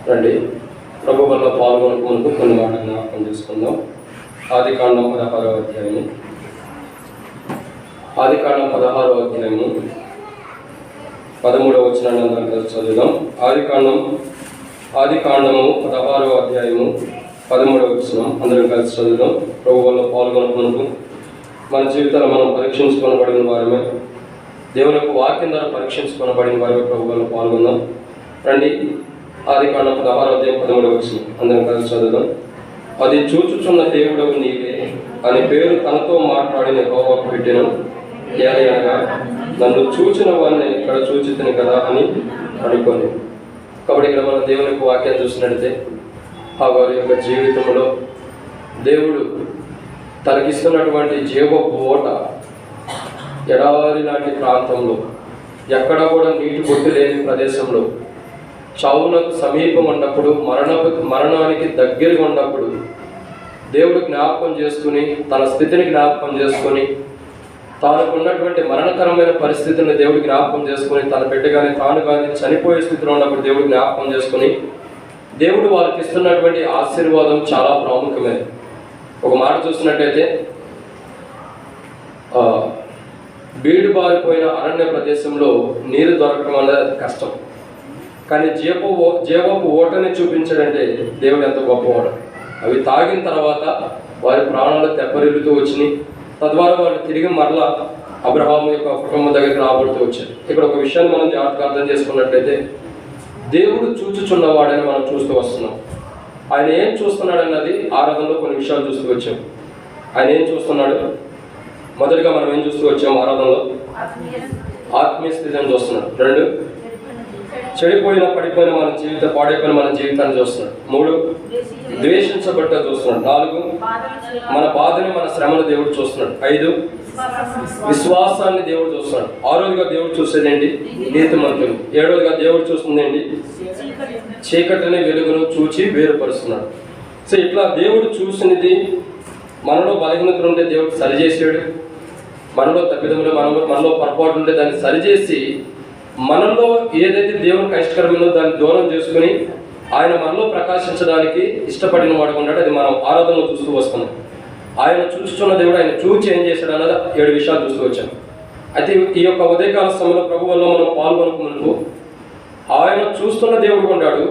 రండి, ప్రభు వల్ల పాల్గొనకు కొన్ని మాటలు జ్ఞాపకం చేసుకుందాం. ఆదికాండం 16వ అధ్యాయము 13వ వచనాన్ని అందరం కలిసి చదువుదాం. ఆదికాండము 16వ అధ్యాయము 13వ వచనం అందరం కలిసి చదువుదాం. ప్రభు వల్ల పాల్గొనకు మన జీవితాలు మనం పరీక్షించుకొనబడిన వారమే, దేవుని యొక్క వాక్యం ద్వారా పరీక్షించుకొనబడిన వారమే. ప్రభు వల్ల పాల్గొందాం. రండి, ఆదికాండం 16వ అధ్యాయం 13వ వచనం అందరం కలిసి చదువుదాం. అది చూచుచున్న దేవుడవు నీవే అని పేరు తనతో మాట్లాడిన యెహోవాకు పెట్టెను. ఏలయనగా నన్ను చూచిన వాడిని ఇక్కడ చూచితిని కదా అని అనుకోని. కాబట్టి ఇక్కడ మన దేవుని యొక్క వాక్యాన్ని చూసినట్లయితే వారి యొక్క జీవితంలో దేవుడు తనకిస్తున్నటువంటి జీవపు ఓట ఎడారి లాంటి ప్రాంతంలో, ఎక్కడ కూడా నీటి బొట్టు లేని ప్రదేశంలో, చావునకు సమీపం ఉన్నప్పుడు, మరణానికి దగ్గరగా ఉన్నప్పుడు దేవుడు జ్ఞాపకం చేసుకుని, తన స్థితిని జ్ఞాపకం చేసుకొని, తానుకున్నటువంటి మరణకరమైన పరిస్థితులను దేవుడు జ్ఞాపకం చేసుకొని, తన బిడ్డ కానీ తాను కానీ చనిపోయే స్థితిలో ఉన్నప్పుడు దేవుడు జ్ఞాపకం చేసుకొని, దేవుడు వారికి ఇస్తున్నటువంటి ఆశీర్వాదం చాలా ప్రాముఖ్యమైనది. ఒక మాట చూసినట్టయితే బీడు బారిపోయిన అరణ్య ప్రదేశంలో నీరు దొరకడం అనేది కష్టం, కానీ జీవపు ఓటని చూపించాడంటే దేవుడు ఎంత గొప్పవాడు. అవి తాగిన తర్వాత వారి ప్రాణాలు తెప్పరిల్లుతూ వచ్చినాయి. తద్వారా వాళ్ళు తిరిగి మరలా అబ్రహాము యొక్క కుటుంబం దగ్గరికి రాబడుతూ వచ్చారు. ఇక్కడ ఒక విషయాన్ని మనం జాగ్రత్తగా అర్థం చేసుకున్నట్లయితే, దేవుడు చూచుచున్నవాడని మనం చూస్తూ వస్తున్నాం. ఆయన ఏం చూస్తున్నాడు అన్నది ఆరాధనలో కొన్ని విషయాలు చూస్తూ వచ్చాం. ఆయన ఏం చూస్తున్నాడు? మొదటిగా మనం ఏం చూస్తూ వచ్చాం ఆరాధనలో? ఆత్మీయ స్థితిని చూస్తున్నాడు. 2, పడిపోయిన మన పాడైపోయిన మన జీవితాన్ని చూస్తున్నాడు. 3, ద్వేషించబడ్డ చూస్తున్నాడు. 4, మన బాధని మన శ్రమను దేవుడు చూస్తున్నాడు. 5, విశ్వాసాన్ని దేవుడు చూస్తున్నాడు. 6వదిగా దేవుడు చూసేది ఏంటి? నీతిమంతులు. 7వదిగా దేవుడు చూస్తుంది ఏంటి? చీకటిని వెలుగును చూచి వేరుపరుస్తున్నాడు. సో ఇట్లా దేవుడు చూసినది, మనలో బలహీనత ఉంటే దేవుడు సరిచేసాడు. మనలో తప్పిదములు, మనలో పొరపాటు ఉంటే దాన్ని సరిచేసి, మనలో ఏదైతే దేవునికి ఇష్టకరమైనదో దాన్ని దూరం చేసుకుని ఆయన మనలో ప్రకాశించడానికి ఇష్టపడిన వాడు ఉన్నాడు. అది మనం ఆరాధనలో చూస్తూ వస్తున్నాం. ఆయన చూస్తున్న దేవుడు ఆయన చూచి ఏం చేశాడు అన్నది 7 విషయాలు చూస్తూ వచ్చాం. అయితే ఈ యొక్క ఉదయకాల సమయంలో ప్రభు వల్ల మనం పాల్గొనకు ఆయన చూస్తున్న దేవుడు ఉన్నాడు.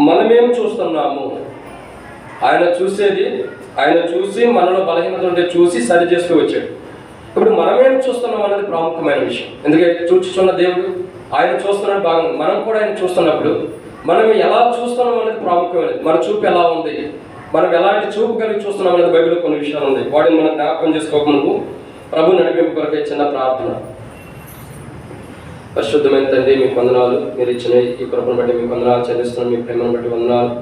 మనమేం చూస్తున్నాము? ఆయన చూసేది, ఆయన చూసి మనలో బలహీనత ఉంటే చూసి సరి చేస్తూ వచ్చాడు. ఇప్పుడు మనమేం చూస్తున్నాం అనేది ప్రాముఖ్యమైన విషయం. ఎందుకంటే చూచుచున్న దేవుడు ఆయన చూస్తున్నాడు బాగుంది. మనం కూడా ఆయన చూస్తున్నప్పుడు మనం ఎలా చూస్తున్నాం అనేది ప్రాముఖ్యమైనది. మన చూపు ఎలా ఉంది, మనం ఎలాంటి చూపు కలిగి చూస్తున్నాం అనేది బైబిల్లో కొన్ని విషయాలు ఉన్నాయి. వాటిని మనం జ్ఞాపకం చేసుకోకముందు ప్రభు నడిపింపు కొరకే చిన్న ప్రార్థన. పరిశుద్ధమైన తండ్రి, మీకు వందనాలు. మీరు ఇచ్చిన ఈ కృపను బట్టి మీకు వందనాలు చెల్లిస్తున్నాం. మీ ప్రేమను బట్టి వందనాలు.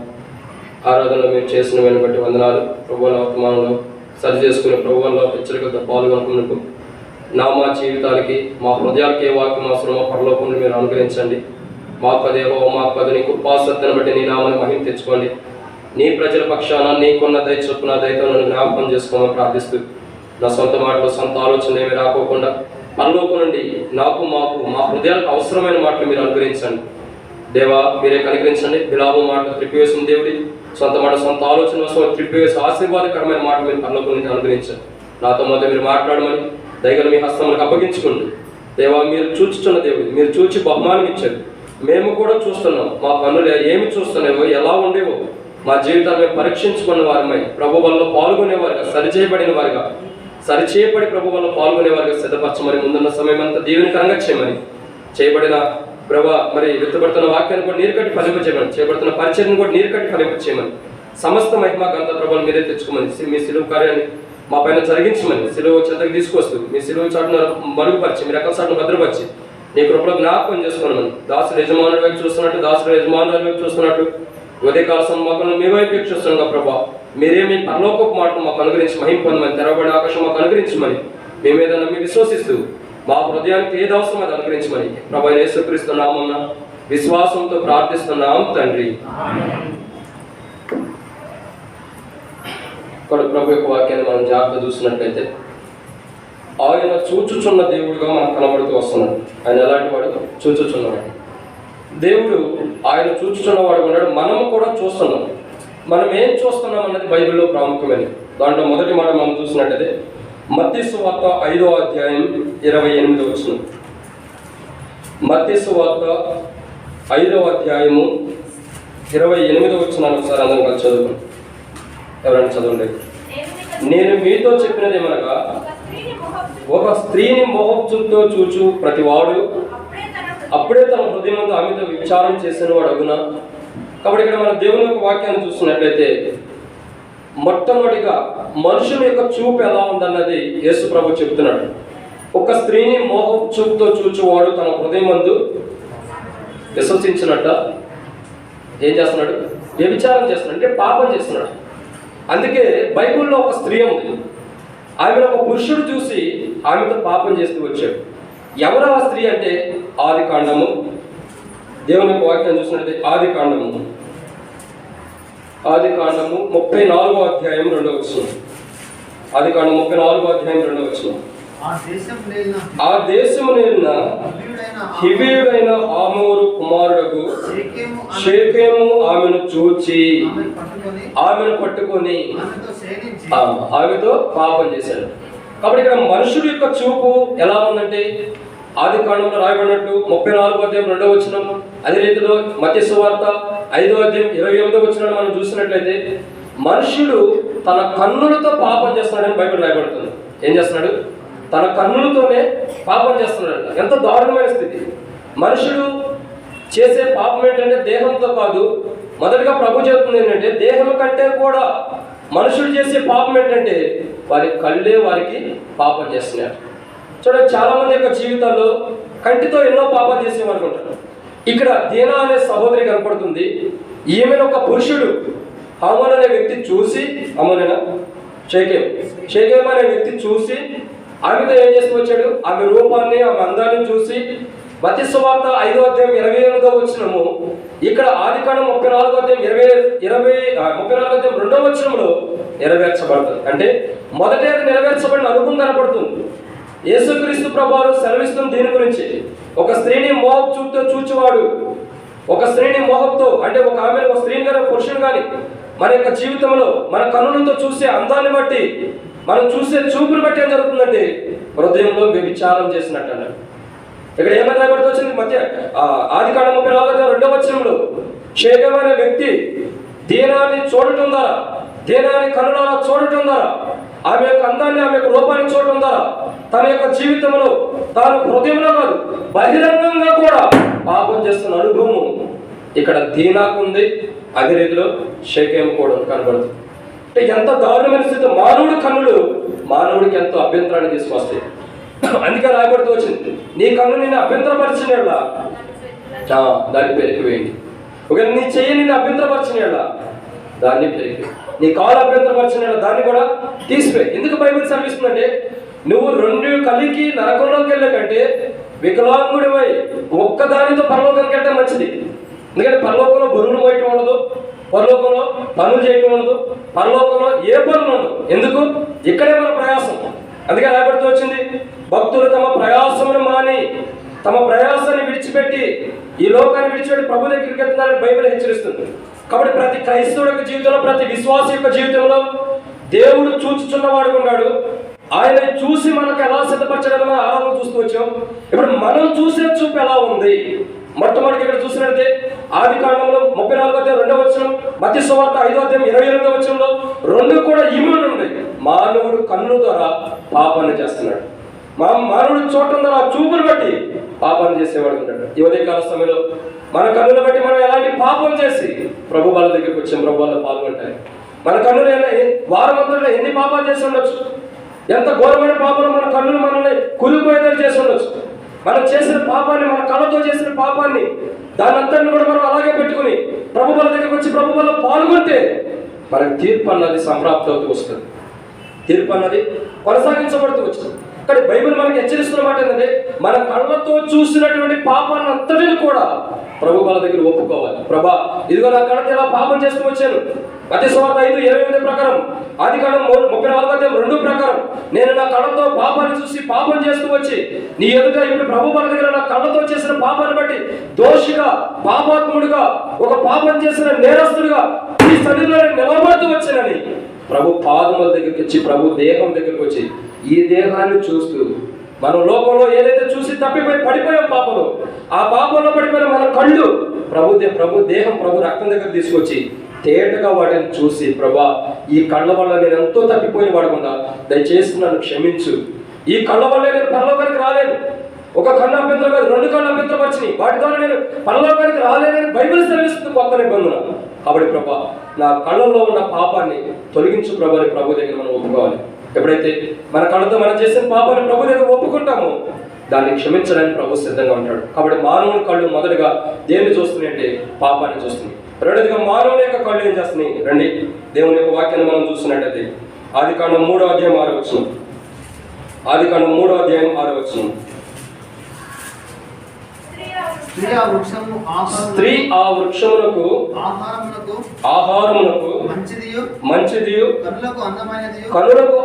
ఆరాధనలో మీరు చేసిన దాన్ని బట్టి వందనాలు. ప్రభువుల వర్తమానంలో సరి చేసుకునే ప్రభువుల్లో హెచ్చరికలతో పాల్గొనుకున్నట్టు మా జీవితాలకి, మా హృదయాలకి ఏ వాక్యం అవసరమో పరలోకంలో మీరు అనుగ్రహించండి. మాకు నీ కృపాసత్తును బట్టి నీ నామాన్ని మహిమ తెచ్చుకోండి. నీ ప్రజల పక్షాన నీకున్న దయ చొప్పున దయతో నన్ను జ్ఞాపకం చేసుకోమని ప్రార్థిస్తూ, నా సొంత మాటలు, సొంత ఆలోచనలు ఏమి రాకోకుండా పరలోకం నుండి మాకు మా హృదయాలకు అవసరమైన మాటలు మీరు అనుగ్రహించండి. దేవా, మీరే కనికరించండి. బిలాము మాటలు త్రిప్పివేసిన దేవుడి, సొంత మాట, సొంత ఆలోచన వస్తువులు త్రిప్పివేసి ఆశీర్వాదకరమైన మాటలు మీరు పరలోకం నుంచి అనుగ్రహించండి. నాతో మొదలు మీరు మాట్లాడమని దయగల మీ హస్తములకు అప్పగించుకోండి. దేవా, మీరు చూచుచున్న దేవుడు, మీరు చూచి బహుమానం ఇచ్చారు. మేము కూడా చూస్తున్నాం. మా పనులు ఏమి చూస్తున్నావో, ఎలా ఉండేవో మా జీవితాన్ని మేము పరీక్షించుకున్న వారమై ప్రభు వల్ల పాల్గొనేవారుగా, సరిచేయబడి ప్రభు వల్ల పాల్గొనేవారుగా సిద్ధపరచమని, ముందున్న సమయం అంతా దీవెనకరంగా చేయబడిన ప్రభు మరి విత్తబడుతున్న వాక్యాన్ని కూడా నీరు కట్టి ఫలింపచేయమని, చేయబడుతున్న పరిచయం కూడా నీరు కట్టి ఫలింపచేయమని, సమస్త మహిమ గంత ప్రభువులు మీరే తెచ్చుకోమని, మీ సిలువ కార్యాన్ని మా పైన జరిగించమని, సిలువ చెంతకు తీసుకొస్తూ మీ సిలువ చాటును మరుగుపరిచి, మీ రెక్కల చాటును భద్రపరిచి నీ కృపలో జ్ఞాపకం చేసుకోమని, దాసుడు యజమానుల వైపు చూస్తున్నట్టు, దాసుడు యజమానుల వైపు చూస్తున్నట్టు ఉదయకాల సంవాకంలో మీ వైపు చూస్తున్నాం. ప్రభా, మీరేమి పరలోకపు మాటలు మాకు అనుగ్రహించి మహిమ పొందమని, తెరవబడిన ఆకాశం మాకు అనుగ్రహించమని, మీ మీద నమ్మి విశ్వసిస్తూ మా హృదయానికి ఏది అవసరం అది అనుగ్రహించమని ప్రభు యేసుక్రీస్తు నామమున విశ్వాసంతో ప్రార్థిస్తున్నాం తండ్రి. ప్రభు యొక్క వాక్యాన్ని మనం జాగ్రత్త చూసినట్లయితే, ఆయన చూచుచున్న దేవుడిగా మనకు కనబడుతూ వస్తున్నాడు. ఆయన ఎలాంటి వాడు? చూచుచున్నవాడు. దేవుడు ఆయన చూస్తున్నవాడు ఉన్నాడు, మనము కూడా చూస్తున్నాం. మనం ఏం చూస్తున్నాం అన్నది బైబిల్లో ప్రాముఖ్యమైనది. దాంట్లో మొదటి మాట మనం చూసినట్టయితే మత్తయి సువార్త 5వ అధ్యాయం 28వ వచనం. మత్తయి సువార్త 5వ అధ్యాయము 28వ వచనాన్ని ఒకసారి అందరం కలిసి చదువుకోండి. ఎవరైనా చదవండి. నేను మీతో చెప్పినది ఏమనగా, ఒక స్త్రీని మోహంతో చూచు ప్రతివాడు అప్పుడే తన హృదయమందు ఆమెతో విచారం చేసిన వాడు అగునా. కాబట్టి ఇక్కడ మన దేవుని యొక్క వాక్యాన్ని చూస్తున్నట్లయితే మొట్టమొదటిగా మనుషుని యొక్క చూపు ఎలా ఉందన్నది యేసు ప్రభు చెప్తున్నాడు. ఒక స్త్రీని మోహం చూపుతో చూచువాడు తన హృదయమందు విశ్వసించినట్ట ఏం చేస్తున్నాడు? వ్యభిచారం చేస్తున్నాడు, అంటే పాపం చేస్తున్నాడు. అందుకే బైబిల్లో ఒక స్త్రీ ఉంది, ఆమెను ఒక పురుషుడు చూసి ఆమెతో పాపం చేస్తూ వచ్చాడు. ఎవరు ఆ స్త్రీ అంటే ఆది కాండము, దేవుని యొక్క వాక్యం చూసినట్లయితే ఆది కాండము 34వ అధ్యాయం 2వ వచనం. ఆది కాండం 34వ అధ్యాయం 2వ వచనం. ఆ దేశమునేలిన హివ్వీయుడైన హమోరు కుమారుడకు షేకెము ఆమెను చూచి ఆమెను పట్టుకొని ఆమెతో పాపం చేశాడు. కాబట్టి ఇక్కడ మనుషుడి యొక్క చూపు ఎలా ఉందంటే ఆది కాండంలో రాయబడినట్టు 34వ అధ్యాయం 2వ వచనం, అదే రీతిలో మత్తయి సువార్త 5వ అధ్యాయం 28వ వచనాన్ని మనం చూసినట్లయితే మనుషుడు తన కన్నులతో పాపం చేస్తున్నాడని బైబిల్ రాయబడుతుంది. ఏం చేస్తున్నాడు? తన కన్నులతోనే పాపం చేస్తున్నాడు. ఎంత దారుణమైన స్థితి! మనుషుడు చేసే పాపం ఏంటంటే దేహంతో కాదు. మొదటిగా ప్రభు చెబుతుంది ఏంటంటే దేహం కంటే కూడా మనుషుడు చేసే పాపం ఏంటంటే వారి కళ్ళే వారికి పాపం చేస్తున్నారు. చూడండి, చాలా మంది యొక్క జీవితాల్లో కంటితో ఎన్నో పాపాలు చేసేవారు ఉంటారు. ఇక్కడ దీనా అనే సహోదరి కనపడుతుంది. ఈమెను ఒక పురుషుడు హమోను అనే వ్యక్తి చూసి, హమోనేనా షేకెం అనే వ్యక్తి చూసి ఆమెతో ఏం చేస్తూ వచ్చాడు? ఆమె రూపాన్ని, ఆమె అందాన్ని చూసి మత్తయి సువార్త 5వ అధ్యాయం 28వ వచనము, ఇక్కడ ఆది కాండం 34వ అధ్యాయం 34వ అధ్యాయం 2వ వచనంలో నెరవేర్చబడుతుంది. అంటే మొదట అది నెరవేర్చబడిన అనుభవం కనపడుతుంది. యేసుక్రీస్తు ప్రభువారు సెలవిస్తుంది దీని గురించి. ఒక స్త్రీని మోహం చూపుతో చూచువాడు, ఒక స్త్రీని మోహంతో అంటే ఒక ఆమె ఒక స్త్రీని కానీ పురుషుని కానీ మన యొక్క జీవితంలో మన కన్నులతో చూసే అందాన్ని బట్టి, మనం చూసే చూపుని బట్టి ఏం జరుగుతుందంటే హృదయంలో వ్యభిచారం చేసినట్టు అన్నాడు. ఇక్కడ ఏమైనా రాయబడుతూ వచ్చింది ఆది కాండం 34వ 2వ వచనంలో షేకెం అనే వ్యక్తి దీనాన్ని చూడటం ద్వారా, దీనాన్ని కన్నులారా చూడటం ద్వారా, ఆమె యొక్క అందాన్ని, ఆమె యొక్క రూపాన్ని చూడటం ద్వారా తన యొక్క జీవితంలో తాను హృదయంలో కాదు బహిరంగంగా కూడా పాపం చేస్తున్న అనుభవం ఇక్కడ దీనాకు ఉంది. అదే రీతిలో షేకెం కూడా కనబడుతుంది. అంటే ఎంత దారుణమైన స్థితి! మానవుడి కన్నులు మానవుడికి ఎంతో అభ్యంతరాన్ని తీసుకొస్తాయి. అందుకే రాయబడుతూ వచ్చింది, నీ కన్ను నిన్ను అభ్యంతరపరిచిన దాన్ని పెరిగివేయండి. ఒకవేళ నీ చెయ్యి నిన్ను అభ్యంతరపరిచిన దాన్ని పెరిగి, నీ కాలు అభ్యంతరపరిచిన దాన్ని కూడా తీసిపోయి. ఎందుకు బైబిల్ సెలవిస్తుందంటే నువ్వు రెండు కలిగి నరకంలోకి వెళ్ళే కంటే వికలాంగుడివై ఒక్కదానితో పరలోకానికి వెళ్ళటం మంచిది. ఎందుకంటే పరలోకంలో బరువులు మోయటం ఉండదు, పరలోకంలో పనులు చేయటం ఉండదు, పరలోకంలో ఏ పనులు ఉండదు. ఎందుకు? ఇక్కడే మన ప్రయాసం. అందుకే రాయబడుతూ వచ్చింది, భక్తులు తమ ప్రయాసమును మాని తమ ప్రయాసాన్ని విడిచిపెట్టి ఈ లోకాన్ని విడిచిపెట్టి ప్రభు దగ్గరికి వెళ్తున్నారని బైబిల్ హెచ్చరిస్తుంది. కాబట్టి ప్రతి క్రైస్తవుడి యొక్క జీవితంలో, ప్రతి విశ్వాసి యొక్క జీవితంలో దేవుడు చూచుచున్నవాడు ఉన్నాడు. ఆయన చూసి మనకు ఎలా సిద్ధపరచడం మనం ఆరాధన చూస్తూ వచ్చాం. ఇప్పుడు మనం చూసే చూపు ఎలా ఉంది? మొట్టమొదటి ఇక్కడ చూసినట్లయితే ఆది కాండంలో 34వ అధ్యాయం 2వ వచనం, మత్తయి సువార్త 5వ అధ్యాయం 28వ వచనంలో రెండు కూడా ఈమెను ఉన్నాయి. మానవుడు కన్ను ద్వారా పాపాన్ని చేస్తున్నాడు. మానవుడు చూడటం ద్వారా చూపును బట్టి పాపాన్ని చేసేవాడు ఉంటాడు. ఈ ఉదయకాల సమయంలో మన కన్నులను బట్టి మనం ఎలాంటి పాపం చేసి ప్రభు వాళ్ళ దగ్గరికి వచ్చాం, ప్రభు వాళ్ళ పాల్గొంటాయి. మన కన్నులు వారమంతలో ఎన్ని పాపాలు చేసి ఉండొచ్చు, ఎంత ఘోరమైన పాపాలు మన కన్నులు మనల్ని కులిపోయేదని చేసి ఉండొచ్చు. మనం చేసిన పాపాన్ని, మన కళ్ళతో చేసిన పాపాన్ని, దాని అంతటిని కూడా మనం అలాగే పెట్టుకుని ప్రభు వాళ్ళ దగ్గరికి వచ్చి ప్రభు వాళ్ళ పాల్గొంటే మనకి తీర్పు అన్నది సంప్రాప్తి అవుతూ వస్తుంది. తీర్పు అన్నది కొనసాగించబడుతూ వచ్చింది. కానీ బైబిల్ మనకి హెచ్చరిస్తున్న మాట ఏంటంటే మన కళ్ళతో చూసినటువంటి పాపాన్ని అంతటిని కూడా ప్రభు వాళ్ళ దగ్గర ఒప్పుకోవాలి. ప్రభా, ఇదిగో నా కళ్ళతో ఇలా పాపం చేస్తూ వచ్చాను. మత్తయి సువార్త 5:28 ప్రకారం, ఆది కాండం 34వ అధ్యాయం 2 ప్రకారం నేను నా కళ్ళతో పాపాన్ని చూసి పాపం చేస్తూ వచ్చి నీ ఎదుట ఇప్పుడు ప్రభు వాళ్ళ దగ్గర నా కళ్ళతో చేసిన పాపాన్ని బట్టి దోషిగా, పాపాత్ముడుగా, ఒక పాపం చేసిన నేరస్తుడిగా ఈ సన్నిధిలో నిలబడుతూ వచ్చానని ప్రభు పాదముల దగ్గరికి వచ్చి, ప్రభు దేహం దగ్గరికి వచ్చి, ఈ దేహాన్ని చూస్తూ మనం లోకంలో ఏదైతే చూసి తప్పిపోయి పడిపోయాం పాపంలో, ఆ పాపంలో పడిపోయిన మన కళ్ళు ప్రభు దేహం, ప్రభు రక్తం దగ్గర తీసుకొచ్చి తేటగా వాటిని చూసి, ప్రభా ఈ కళ్ళ వల్ల నేను ఎంతో తప్పిపోయిన వాడకుండా దయచేసి నన్ను క్షమించు. ఈ కళ్ళ వల్ల నేను పరలోకానికి రాలేను. ఒక కన్ను అభ్యంతరం కాదు, 2 కళ్ళు అభ్యంతరపరిచినాయి. వాటి ద్వారా నేను పరలోకానికి రాలేనని బైబిల్ సెలవిస్తుంది కొత్త నిబంధన. కాబట్టి ప్రభా నా కళ్ళల్లో ఉన్న పాపాన్ని తొలగించు ప్రభు అని ప్రభు దగ్గర మనం ఒప్పుకోవాలి. ఎప్పుడైతే మన కళ్ళతో మనం చేసిన పాపాన్ని ప్రభు దగ్గర ఒప్పుకుంటామో దాన్ని క్షమించడానికి ప్రభు సిద్ధంగా ఉంటాడు. కాబట్టి మానవుని కళ్ళు మొదటగా దేన్ని చూస్తున్నాయి అంటే పాపాన్ని చూస్తుంది. రెండోదిగా మానవుని యొక్క కళ్ళు ఏం చేస్తున్నాయి? రండి దేవుని యొక్క వాక్యాన్ని మనం చూస్తున్నట్టయితే ఆదికాండం 3వ అధ్యాయం 6వ వచనం. ఆదికాండం 3వ అధ్యాయం 6వ వచనం. స్త్రీ ఆ వృక్షమునకు ఆహారమునకు మంచిదియు కనులకు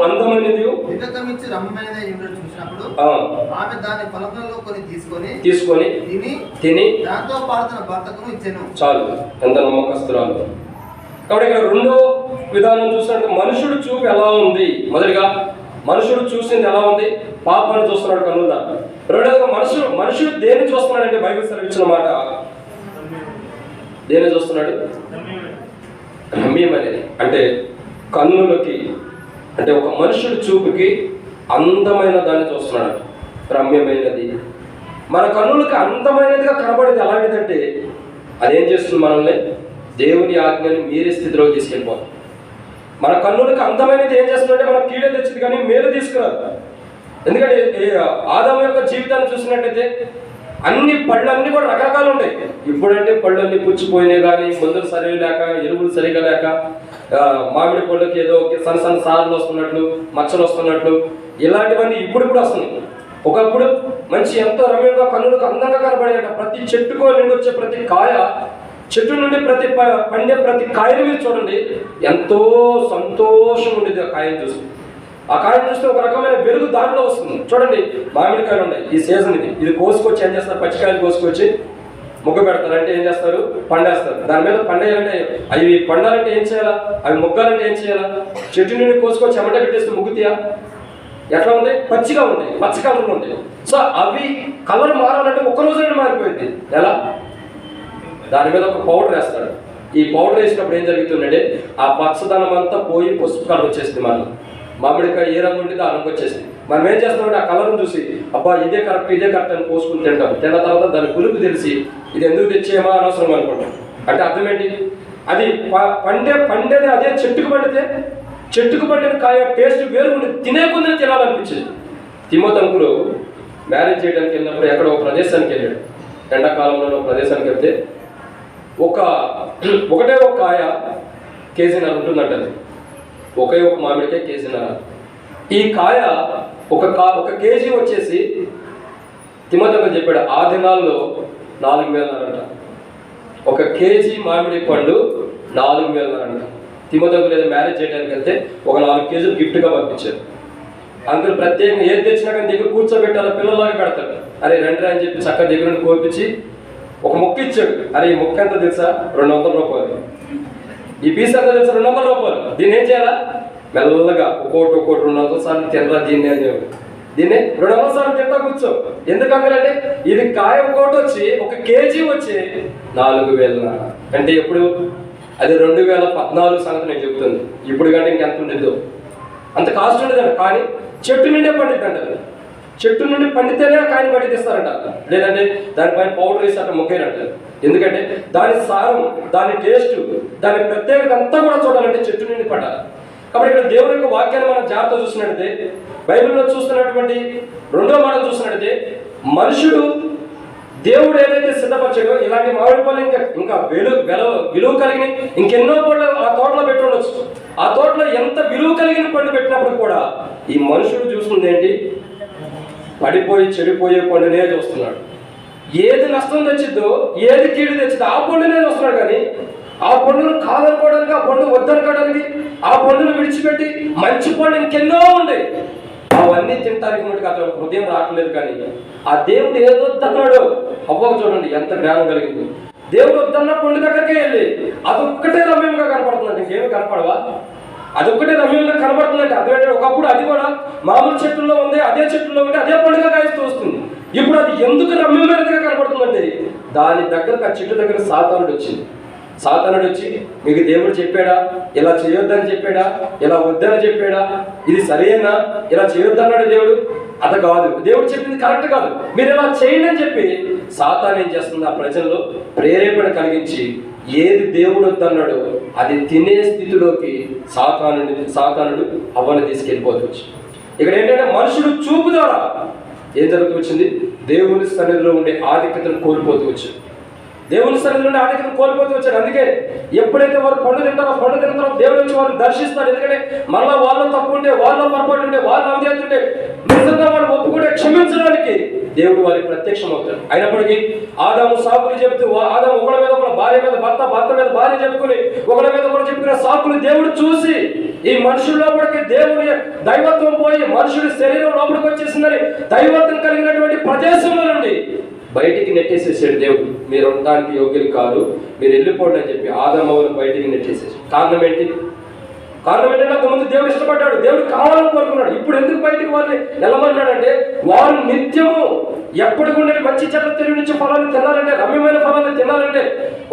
అందమైనదియు తీసుకొని తిని దాంతో పాడుతున్న భర్తకు ఇచ్చెను. చాలు, ఎంత నమ్మకస్తురాలు. కాబట్టి ఇక్కడ రెండో విధానం చూసినట్టు మనుషుడు చూపు ఎలా ఉంది? మొదటిగా మనుషుడు చూసింది ఎలా ఉంది? పాపాన్ని చూస్తున్నాడు కన్నుల. రెండోదిగా మనుషుడు దేన్ని చూస్తున్నాడంటే బైబిల్ సెలవిచ్చిన మాట దేన్ని చూస్తున్నాడు? రమ్యం అనేది. అంటే కన్నులకి, అంటే ఒక మనుషుడు చూపుకి అందమైన దాన్ని చూస్తున్నాడు, రమ్యమైనది. మన కన్నులకి అందమైనదిగా కనబడేది ఎలాంటిదంటే అదేం చేస్తుంది? మనల్ని దేవుని ఆజ్ఞని మీరే స్థితిలోకి తీసుకెళ్ళిపోతుంది. మన కన్నులకి అందమైనది ఏం చేస్తుందంటే మన కీడే తెచ్చింది కానీ మేలు తీసుకురాదు. ఎందుకంటే ఆదాము యొక్క జీవితాన్ని చూసినట్టయితే అన్ని పళ్ళన్నీ కూడా రకరకాలు ఉంటాయి. ఇప్పుడంటే పళ్ళు అన్ని పుచ్చిపోయినాయి, కానీ మందులు సరిగా లేక, ఎరువులు సరిగా లేక, మామిడి పళ్ళకి ఏదో సన్న సార్లు వస్తున్నట్లు, మచ్చలు వస్తున్నట్లు, ఇలాంటివన్నీ ఇప్పుడు కూడా వస్తున్నాయి. ఒకప్పుడు మంచి ఎంతో రమ్యంగా కన్నులకు అందంగా కనబడేట ప్రతి చెట్టుకో నుండి వచ్చే ప్రతి కాయ, చెట్టు నుండి పండే ప్రతి కాయని మీరు చూడండి, ఎంతో సంతోషం ఉండేది ఆ కాయను చూసి. ఆ కాయను చూస్తే ఒక రకమైన వెలుగు దాంట్లో వస్తుంది. చూడండి, మామిడికాయలు ఉన్నాయి, ఈ సీజన్ ఇది కోసుకొచ్చి ఏం చేస్తారు? పచ్చికాయలు కోసుకొచ్చి ముగ్గ పెడతారు. అంటే ఏం చేస్తారు? పండేస్తారు. దాని మీద పండేయాలంటే, అవి పండాలంటే ఏం చేయాలా? అవి ముగ్గాలంటే ఏం చేయాలా? చెట్టు నుండి కోసుకొచ్చి ఎమ్మట పెట్టేస్తే ముగ్గుతీయా? ఎట్లా ఉంటాయి? పచ్చిగా ఉంటాయి, పచ్చ కలర్లో ఉంటాయి. సో అవి కలర్ మారాలంటే ఒక్క రోజునే మారిపోయింది. ఎలా? దాని మీద ఒక పౌడర్ వేస్తాడు. ఈ పౌడర్ వేసినప్పుడు ఏం జరుగుతుందంటే ఆ పచ్చదనం అంతా పోయి పసుపు కలర్ వచ్చేసింది. మనం మామిడికాయ ఏ రంగు ఉంటుందో ఆ రంగు వచ్చేసింది. మనం ఏం చేస్తామంటే ఆ కలర్ను చూసి అబ్బా ఇదే కరెక్ట్ అని పోసుకుని తింటాం. తిన్న తర్వాత దాని పులుపు తెలిసి ఇది ఎందుకు తెచ్చేమో అనవసరం అనుకుంటాం. అంటే అర్థం ఏంటి? అది పండేది అదే చెట్టుకు పండితే చెట్టుకు పండిన కాయ టేస్ట్ వేరు ఉండేది, తినే కొందరు తినాలనిపించింది. తిమోతంకులు మ్యారేజ్ చేయడానికి వెళ్ళినప్పుడు ఎక్కడ ఒక ప్రదేశానికి వెళ్ళాడు. ఎండాకాలంలో ఒక ప్రదేశానికి వెళ్తే ఒకటే ఒక కాయ కేజీన్నర ఉంటుందంట. ఒకే ఒక మామిడికాయ కేజీన్నర. ఈ కాయ ఒక కేజీ వచ్చేసి తిమోతంకులు చెప్పాడు ఆ దినాల్లో 4,000 అంట. ఒక కేజీ మామిడి పండు 4,000 అంట. తిమోతంకులు ఏదో మ్యారేజ్ చేయడానికి వెళ్తే ఒక 4 కేజీలు గిఫ్ట్గా పంపించారు. అంకులు ప్రత్యేకంగా ఏది తెచ్చినా కానీ దగ్గర కూర్చోబెట్టాలి, పిల్లల్లాగా పెడతాడు. అరే రండి అని చెప్పి చక్కగా దగ్గర నుండి కోపించి ఒక మొక్క ఇచ్చాడు. అరే ఈ మొక్క ఎంత తెలుసా? 200 రూపాయలు. ఈ పీస్ ఎంత తెలుసా? 200 రూపాయలు. దీన్ని ఏం చేయాలా? మెల్లగా ఒక్కోటి 200 సార్లు తినరా దీన్ని అని చెప్పి దీన్ని 200 సార్లు తింటా కూర్చో. ఎందుకంటే ఇది కాయ ఒకటి వచ్చి ఒక కేజీ వచ్చి 4,000. అంటే ఎప్పుడు? అది 2014 సంగతి నేను చెప్తుంది. ఇప్పుడు కంటే ఇంకెంత ఉండేదో అంత కాస్ట్ ఉండేదంట. కానీ చెట్టు నుండే పండిద్దంట. చెట్టు నుండి పండితేనే కాయని పండిస్తారంట. లేదంటే దానిపైన పౌడర్ వేసి అట్లా మొక్కేరంట. ఎందుకంటే దాని సారం, దాని టేస్ట్, దాని ప్రత్యేకత అంతా కూడా చూడాలంటే చెట్టు నుండి పడాలి. కాబట్టి ఇక్కడ దేవుని యొక్క వాక్యాన్ని మనం జాగ్రత్త చూసినట్టయితే, బైబిల్లో చూస్తున్నటువంటి రెండో మాట చూసినట్టయితే, మనుషుడు దేవుడు ఏదైతే సిద్ధపరిచాడో ఇలాంటి మామిడి పళ్ళు ఇంకా విలువ కలిగిన ఇంకెన్నో పళ్ళు ఆ తోటలో పెట్టి ఉండొచ్చు. ఆ తోటలో ఎంత విలువ కలిగిన పళ్ళు పెట్టినప్పుడు కూడా ఈ మనుషుడు చూస్తుంది ఏంటి? పడిపోయి చెడిపోయే పండునే చూస్తున్నాడు. ఏది నష్టం తెచ్చిద్దో, ఏది కీడు తెచ్చిద్దో ఆ పండునే చూస్తున్నాడు. కానీ ఆ పండును కాదనుకోవడానికి, ఆ పండు వద్దనుకోవడానికి, ఆ పండును విడిచిపెట్టి మంచి పండు ఇంకెన్నో ఉన్నాయి. ఆ అవన్నీ తింటానికి మటుకు అతను హృదయం రావట్లేదు. కానీ ఆ దేవుడు ఏదో వద్దన్నాడు. అవ్వకు చూడండి ఎంత జ్ఞానం కలిగింది. దేవుడు వద్దన్న పండు దగ్గరికే వెళ్ళి అదొక్కటే రమ్యంగా కనపడుతుందంటే ఇంకేమి కనపడవా? అదొక్కటే రమ్యంగా కనపడుతుందంటే అదే ఒకప్పుడు అది కూడా మామూలు చెట్టుల్లో ఉంది, అదే చెట్టులో ఉంటే అదే పండుగ కాయిస్తూ వస్తుంది. ఇప్పుడు అది ఎందుకు రమ్యమైనదిగా కనపడుతుందంటే దాని దగ్గరకు ఆ చెట్టు దగ్గర సాతానుడు వచ్చింది. సాతానుడు వచ్చి మీకు దేవుడు చెప్పాడా, ఇలా చేయొద్దని చెప్పాడా, ఇలా వద్దని చెప్పాడా, ఇది సరేనా, ఇలా చేయొద్దన్నాడు దేవుడు, అది కాదు, దేవుడు చెప్పింది కరెక్ట్ కాదు, మీరు ఇలా చేయండి అని చెప్పి సాతాను ఏం చేస్తుంది, ఆ ప్రజల్లో ప్రేరేపణ కలిగించి ఏది దేవుడు వద్దన్నాడో అది తినే స్థితిలోకి సాతానుడు అవ్వని తీసుకెళ్ళిపోవచ్చు. ఇక్కడ ఏంటంటే మనుషుడు చూపు ద్వారా ఏం జరుగుతూ వచ్చింది, దేవుని సన్నిధిలో ఉండే ఆధిక్యతను కోల్పోతూ వచ్చింది. దేవుని సన్నిధిలో ఉండే ఆధిక్యతను కోల్పోతూ వచ్చాడు. అందుకే ఎప్పుడైతే వారు పండు తింటారో దేవుడు వచ్చి వారిని దర్శిస్తారు. ఎందుకంటే మళ్ళా వాళ్ళు తప్పు ఉంటే, వాళ్ళు పొరపాటు ఉంటే, వాళ్ళు అవిధేయత ఉంటే నిజంగా వాళ్ళు ఒప్పుకుంటే క్షమించడానికి దేవుడు వారికి ప్రత్యక్షం అవుతాడు. అయినప్పటికీ ఆదాము సాకులు చెబుతూ, ఆదాము ఒకళ్ళ మీద ఒకళ్ళ, భార్య మీద భర్త, భర్త మీద భార్య చెప్పుకుని ఒకళ్ళ మీద ఒకళ్ళు చెప్పుకునే సాకులు దేవుడు చూసి ఈ మనుషుల లోపలికి దేవుని దైవత్వం పోయి మనుషుడి శరీరం లోపలికి వచ్చేసిందని దైవత్వం కలిగినటువంటి ప్రదేశంలో నుండి బయటికి నెట్టేసేసాడు దేవుడు. మీరు ఉండడానికి యోగ్యులు కాదు, మీరు వెళ్ళిపోండి అని చెప్పి ఆదామును బయటికి నెట్టేసేసాడు. కారణం ఏంటంటే అంతకుముందు దేవుడు ఇష్టపడ్డాడు, దేవుడు కావాలని కోరుకున్నాడు. ఇప్పుడు ఎందుకు బయటికి వారిని వెళ్ళమన్నాడంటే వారు నిత్యము ఎప్పటికుండే మంచి చెడ్డ తెలివి నుంచి ఫలాన్ని తినాలంటే, రమ్యమైన ఫలాన్ని తినాలంటే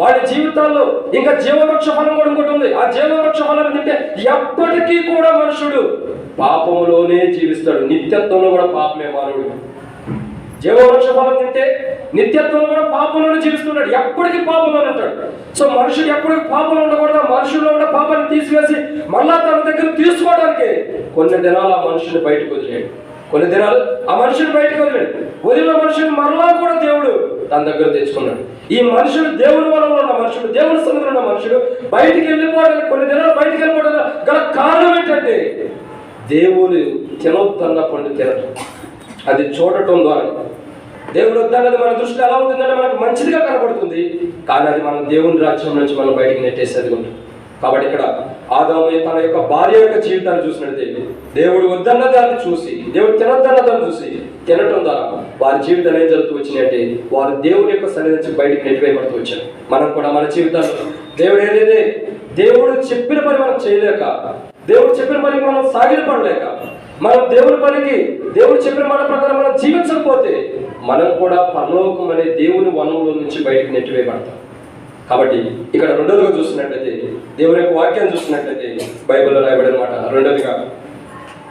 వాళ్ళ జీవితాల్లో ఇంకా జీవవృక్ష ఫలం కూడా ఇంకోటి ఉంది. ఆ జీవవృక్ష ఫలాన్ని తింటే ఎప్పటికీ కూడా మనుషుడు పాపములోనే జీవిస్తాడు. నిత్యత్వంలో కూడా పాపమే మానవుడు. జీవవృక్ష ఫలం తింటే నిత్యత్వం కూడా పాపంలోనే జీవిస్తున్నాడు, ఎప్పటికీ పాపంలోనే ఉంటాడు. సో మనుషుడు ఎప్పటికీ పాపంలో ఉండకూడదు. మనుషుల్లో ఉన్న పాపాన్ని తీసివేసి మళ్ళా తన దగ్గర తీసుకోవడానికి కొన్ని దినాలు ఆ మనుషుని బయటకు వదిలేడు. కొన్ని దినాలు ఆ మనుషుని బయటకు వదిలిన మనుషుని మరలా కూడా దేవుడు తన దగ్గర తెచ్చుకున్నాడు. ఈ మనుషుడు దేవుని వల్ల ఉన్న మనుషుడు, దేవుని సన్నిధిలో ఉన్న మనుషుడు బయటికి వెళ్ళిపోవడానికి, కొన్ని దినాలు బయటికి వెళ్ళిపోవడానికి గల కారణం ఏంటంటే దేవుడు తినొద్దన్న పండు తినటం, అది చూడటం ద్వారా. దేవుడు వద్దన్నది మన దృష్టిలో ఎలా ఉంటుందంటే మనకు మంచిదిగా కనబడుతుంది, కానీ అది మనం దేవుని రాజ్యం నుంచి మనం బయటికి నెట్టేసేది ఉంటుంది. కాబట్టి ఇక్కడ ఆదాము తన యొక్క భార్య యొక్క జీవితాన్ని చూసినట్టే దేవుడు వద్దన్న దాన్ని చూసి, దేవుడు తినొద్దన్న దాన్ని చూసి తినటం ద్వారా వారి జీవితాలు ఏం జరుగుతూ వచ్చినాయి అంటే వారు దేవుని యొక్క సన్నిధి నుంచి బయటికి నెట్టివేయబడుతూ వచ్చారు. మనం కూడా మన జీవితాల్లో దేవుడు ఏదైతే దేవుడు చెప్పిన పని మనం చేయలేక, దేవుడు చెప్పిన పనికి మనం సాగిలపడలేక, మనం దేవుని పనికి దేవుడు చెప్పిన మాట ప్రకారం మనం జీవించకపోతే మనం కూడా పరలోకం అనే దేవుని వనంలో నుంచి బయటకు నెట్టివేయబడతాం. కాబట్టి ఇక్కడ రెండోదిగా చూసినట్లయితే దేవుని యొక్క వాక్యాన్ని చూసినట్లయితే బైబిల్లో రాయబడిన మాట, రెండోదిగా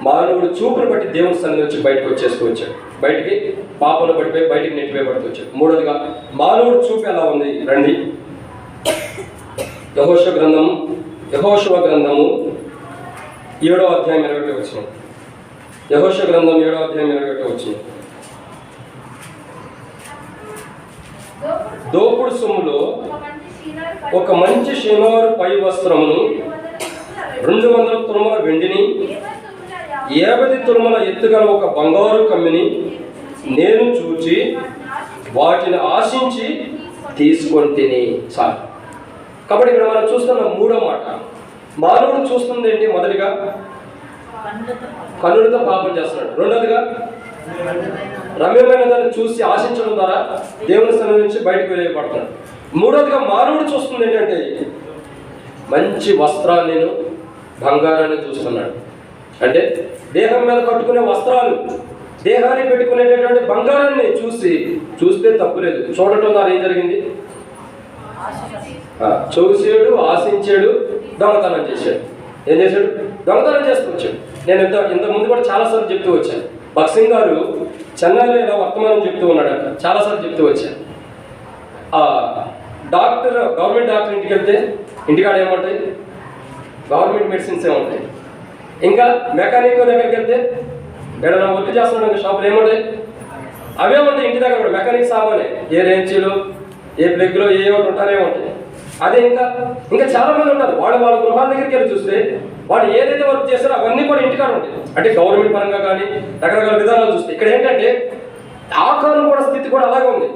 మానవుడు చూపును బట్టి దేవుని సన్నిధి నుంచి బయటకు వచ్చేసుకొచ్చాడు, బయటికి పాపను పడిపోయి బయటికి నెట్టివేయబడుతూ వచ్చాడు. మూడోదిగా మానవుడు చూపు ఎలా ఉంది రండి. యెహోషువ గ్రంథము 7వ అధ్యాయం 21 వచనం. యెహోషువ గ్రంథం 7వ అధ్యాయం 21 వచనం. దోపుడు సొమ్ములో ఒక మంచి షినారు పై వస్త్రమును 200 తులముల వెండిని 50 తులముల ఎత్తుగల ఒక బంగారు కమ్మిని నేను చూచి వాటిని ఆశించి తీసుకొని తిని. చాలు. కాబట్టి ఇక్కడ మనం చూస్తున్న మూడో మాట, మానవుడు చూస్తుంది ఏంటి? మొదటిగా కన్నులతో పాపం చేస్తున్నాడు. రెండోదిగా రమ్యమైన దాన్ని చూసి ఆశించడం ద్వారా దేవుని సన్నిధి నుంచి బయటకు వెళ్ళబడుతున్నాడు. మూడోదిగా మానవుడు చూస్తుంది ఏంటంటే మంచి వస్త్రాన్ని, బంగారాన్ని చూస్తున్నాడు. అంటే దేహం మీద కట్టుకునే వస్త్రాలు, దేహాన్ని పెట్టుకునేటటువంటి బంగారాన్ని చూస్తే తప్పులేదు. చూడటం ద్వారా ఏం జరిగింది? చూసాడు, ఆశించాడు, దొంగతనం చేశాడు. ఏం చేశాడు? దొంగతనం చేసుకొచ్చాడు. నేను ఇంత ముందు కూడా చాలాసార్లు చెప్తూ వచ్చాను. భక్సింగ్ గారు చెన్నైలో ఇలా వర్తమానం చెప్తూ ఉన్నాడట, చాలాసార్లు చెప్తూ వచ్చాను. గవర్నమెంట్ డాక్టర్ ఇంటికి వెళ్తే ఇంటికాడ ఏముంటాయి? గవర్నమెంట్ మెడిసిన్సే ఉంటాయి. ఇంకా మెకానిక్ దగ్గరికి వెళ్తే ఏదైనా వర్క్ చేస్తున్నాడు షాపులు ఏముంటాయి? అవే ఉంటాయి. ఇంటి దగ్గర కూడా మెకానిక్ సామానే, ఏ రేంచీలు, ఏ ప్లగ్లో ఏ ఒకటి ఉంటానే ఉంటాయి. అదే ఇంకా చాలా మంది ఉంటారు. వాళ్ళ గృహాల దగ్గరికి వెళ్ళి చూస్తే వాళ్ళు ఏదైతే వర్క్ చేస్తారో అవన్నీ కూడా ఇంటికాడ ఉంటాయి. అంటే గవర్నమెంట్ పరంగా కానీ రకరకాల విధానాలు చూస్తే ఇక్కడ ఏంటంటే ఆకారం కూడా స్థితి కూడా అలాగే ఉంది.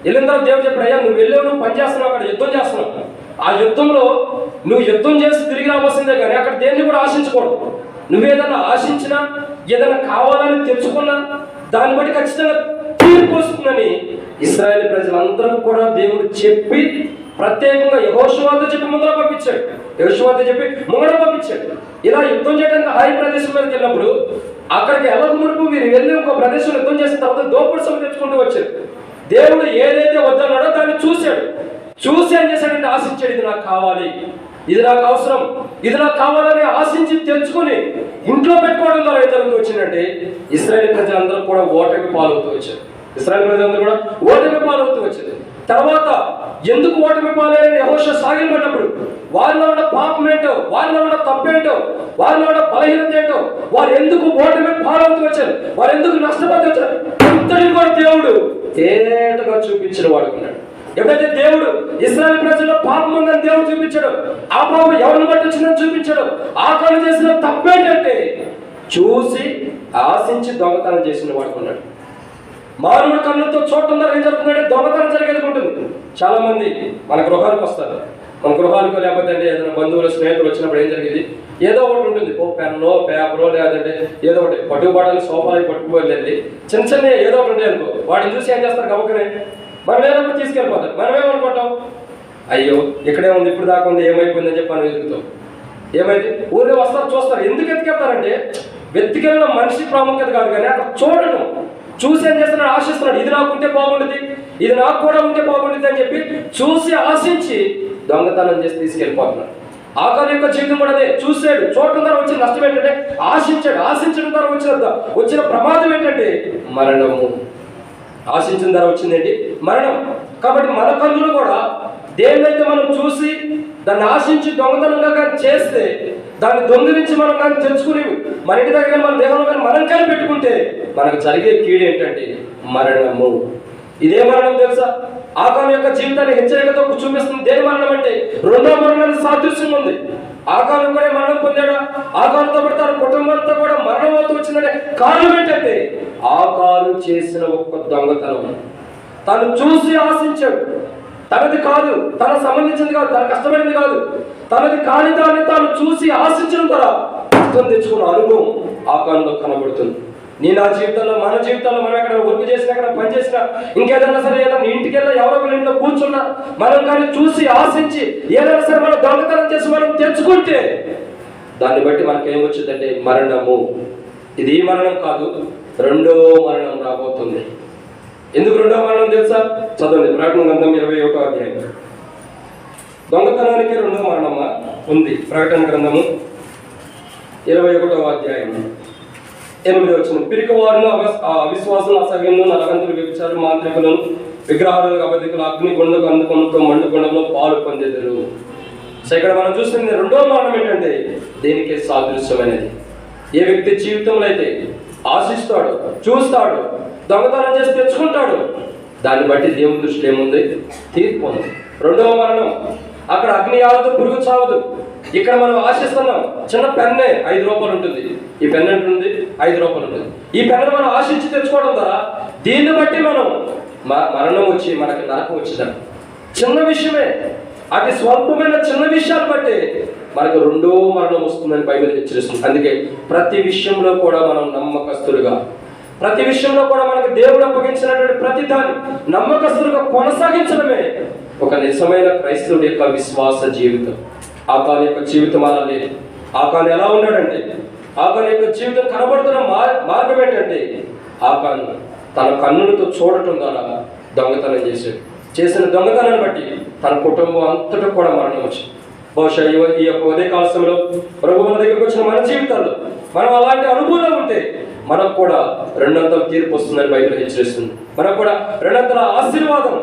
వెళ్ళిన తర్వాత దేవుడు చెప్పాడు, అయ్యా నువ్వు వెళ్ళావు, నువ్వు పని చేస్తున్నావు, అక్కడ యుద్ధం చేస్తున్నావు. ఆ యుద్ధంలో నువ్వు యుద్ధం చేసి తిరిగి రావాల్సిందే కానీ అక్కడ దేన్ని కూడా ఆశించకూడదు. నువ్వేదన్నా ఆశించినా ఏదైనా కావాలని తెచ్చుకున్నా దాన్ని బట్టి ఖచ్చితంగా తీర్పు వస్తుందని ఇశ్రాయేలు ప్రజలందరూ కూడా దేవుడు చెప్పి ప్రత్యేకంగా యెహోషువతో చెప్పి ముందర పంపించాడు. యెహోషువతో చెప్పి ముందర పంపించాడు. ఇలా యుద్ధం చేయడానికి హాయి ప్రదేశం మీదకి వెళ్ళినప్పుడు అక్కడికి వెళ్ళక మునుపు మీరు వెళ్ళి ఒక ప్రదేశంలో యుద్ధం చేసిన తర్వాత దోపుడు సొమ్ము తెచ్చుకుంటూ వచ్చారు. దేవుడు ఏదైతే వద్దన్నాడో దాన్ని చూశాడు. చూసి ఏం చేశాడంటే ఆశించాడు, ఇది నాకు కావాలి, ఇది నాకు అవసరం, ఇది నాకు కావాలని ఆశించి తెచ్చుకుని ఇంట్లో పెట్టుకోవడం ద్వారా ఏం జరుగుతూ వచ్చిందంటే ఇశ్రాయేలు ప్రజలందరూ కూడా ఓటమి పాలవుతూ వచ్చారు. ఇశ్రాయేలు ప్రజలందరూ కూడా ఓటమి పాలవుతూ వచ్చారు. తర్వాత ఎందుకు ఓటమి పాలైన యెహోషువ సాగిలపడినప్పుడు వారిలో ఉన్న పాపం ఏంటో, వారిలో ఉన్న తప్పేంటో, వారిలో ఉన్న బలహీనత ఏంటో, వారు ఎందుకు ఓటమి పాలవుతూ వచ్చారు, వారు ఎందుకు నష్టపోతూ వచ్చారు, అంతటి కూడా దేవుడు తేటగా చూపించిన వాడుకున్నాడు. ఎప్పుడైతే దేవుడు ఇశ్రాయేలు ప్రజల్లో పాపం ఉందని దేవుడు చూపించాడు, ఆ పాపం ఎవరిని బట్టి వచ్చిందని చూపించాడు. ఆ కాలం చేసిన తప్పేంటంటే చూసి ఆశించి దొంగతనం చేసిన వాడుకున్నాడు. మానవుడి కన్నులతో చూడటం ద్వారా ఏం జరుగుతుందంటే దొంగతనం జరిగేది ఉంటుంది. చాలా మంది మన గృహాలకు వస్తారు. మన గృహాలకు లేకపోతే అంటే ఏదైనా బంధువులు స్నేహితులు వచ్చినప్పుడు ఏం జరిగేది, ఏదో ఒకటి ఉంటుంది, ఓ పెన్నో పేపరో లేదంటే ఏదో ఒకటి పట్టుకుబాటాలు సోఫాలు పట్టుకుపోయి చిన్న చిన్న ఏదో ఒకటి ఉంటాయి అనుకో, వాటిని చూసి ఏం చేస్తారు గమకనే మనం ఏదైనా తీసుకెళ్ళిపోతారు. మనం ఏమనుకుంటాం, అయ్యో ఇక్కడే ఉంది, ఇప్పుడు దాకా ఉంది, ఏమైపోయిందని చెప్పి మనం వెతుకుతాం. ఏమైంది ఊరికే వస్తారు, చూస్తారు. ఎందుకు వెతికెళ్తారంటే వెతికెళ్ళిన మనిషి ప్రాముఖ్యత కాదు, కానీ అక్కడ చూడటం, చూసి ఏం చేస్తున్నాడు, ఆశిస్తున్నాడు, ఇది నాకు ఉంటే బాగుంటుంది, ఇది నాకు కూడా ఉంటే బాగుంటుంది అని చెప్పి చూసి ఆశించి దొంగతనం చేసి తీసుకెళ్ళిపోతున్నాడు. ఆకారు యొక్క జీవితం కూడా అదే. చూసాడు, చూడటం ద్వారా వచ్చిన నష్టం ఏంటంటే ఆశించాడు, ఆశించడం ద్వారా వచ్చిన ప్రమాదం ఏంటంటే మరణము. ఆశించిన ద్వారా వచ్చిందేంటి మరణం. కాబట్టి మన కన్నులు కూడా దేన్నైతే మనం చూసి దాన్ని ఆశించి దొంగతనంగా కానీ చేస్తే, దాన్ని దొంగిలించి మనం కానీ తెచ్చుకుని మన ఇంటి దగ్గర మన దేహంలో కానీ మనం కానీ పెట్టుకుంటే మనకు జరిగే కీడు ఏంటంటే మరణము. ఇదే మరణం తెలుసా? ఆకాను యొక్క జీవితాన్ని హెచ్చరికతో చూపిస్తుంది. దేని మరణం అంటే రెండో మరణానికి సాదృశ్యం ఉంది. ఆకాను కూడా మరణం పొందాడా? ఆకానుతో పాటు తన కుటుంబంతో కూడా మరణం అవుతూ వచ్చిందంటే కారణం ఏంటంటే ఆకాను చేసిన ఒక్క దొంగతనం. తను చూసి ఆశించాడు, తనది కాదు, తనకు సంబంధించింది కాదు, తన కష్టమైనది కాదు, తనది కాని దాన్ని తాను చూసి ఆశించడం ద్వారా కష్టం తెచ్చుకున్న అనుభవం ఆకానులో కనబడుతుంది. నా జీవితంలో, మన జీవితంలో మనం ఎక్కడ వర్క్ చేసినా, ఎక్కడ పని చేసినా, ఇంకేదైనా సరే ఏదైనా ఇంటికి వెళ్ళా, ఎవరో ఒకరి ఇంట్లో కూర్చున్నా మనం కానీ చూసి ఆశించి ఏదైనా సరే మనం దొంగతనం చేసి మనం తెచ్చుకుంటే దాన్ని బట్టి మనకి ఏమొచ్చిందంటే మరణము. ఇది మరణం కాదు, రెండో మరణం రాబోతుంది. ఎందుకు రెండో మరణం తెలుసా? చదవండి, ప్రకటన గ్రంథం 21వ అధ్యాయం. దొంగతనానికి రెండో మరణమా ఉంది. ప్రకటన గ్రంథము 21వ అధ్యాయం 8వ వచనం. పిరికి వారును, అవిశ్వాసం, అసహ్యంను, నరగంతులు, వ్యభిచారులు, మాంత్రికులను, విగ్రహాలకు, అబద్ధికులు, అగ్నిగుండకు అందుకొనుతో మండుకొండలో పాలు పొందేదరు. సో ఇక్కడ మనం చూస్తుంది రెండో మరణం ఏంటంటే దేనికి సాదృశ్యమైనది. ఏ వ్యక్తి జీవితంలో అయితే ఆశిస్తాడు, చూస్తాడు, దొంగతనం చేసి తెచ్చుకుంటాడు, దాన్ని బట్టి దేవుని దృష్టిలో ఏముంది? తీర్పు ఉంది. రెండవ మరణం అక్కడ అగ్ని ఆలతో పురుగు చావదు. ఇక్కడ మనం ఆశిస్తున్నాం, చిన్న పెన్నే 5 రూపాయలు ఉంటుంది. ఈ పెన్ ఉంటుంది 5 రూపాయలు ఉంటుంది. ఈ పెన్ను మనం ఆశించి తెచ్చుకోవడం ద్వారా దీన్ని బట్టి మనం మరణం వచ్చి మనకి నరకం వచ్చిందని చిన్న విషయమే. అతి స్వల్పమైన చిన్న విషయాలు బట్టి మనకు రెండో మరణం వస్తుందని బైబిల్ హెచ్చరిస్తుంది. అందుకే ప్రతి విషయంలో కూడా మనం నమ్మకస్తులుగా, ప్రతి విషయంలో కూడా మనకు దేవుడు అప్పగించినటువంటి ప్రతి దాన్ని నమ్మకస్తులుగా కొనసాగించడమే ఒక నిజమైన క్రైస్తవుడి యొక్క విశ్వాస జీవితం. ఆకాను యొక్క జీవితం అలా లేదు. ఆకాను ఎలా ఉన్నాడంటే, ఆకాను యొక్క జీవితం కనబడుతున్న మార్గం ఏంటంటే ఆకాను తన కన్నులతో చూడటం ద్వారా దొంగతనం చేశాడు. చేసిన దొంగతనాన్ని బట్టి తన కుటుంబం అంతటా కూడా మరణం వచ్చింది. బహుశా ఈ యొక్క ఉదయకాల సమయంలో ప్రభు మన దగ్గరకు వచ్చిన మన జీవితాల్లో మనం అలాంటి అనుభవం ఉంటే మనకు కూడా రెండంతల తీర్పు వస్తుందని బైబిల్ హెచ్చరిస్తుంది. మనకు కూడా రెండంతల ఆశీర్వాదం,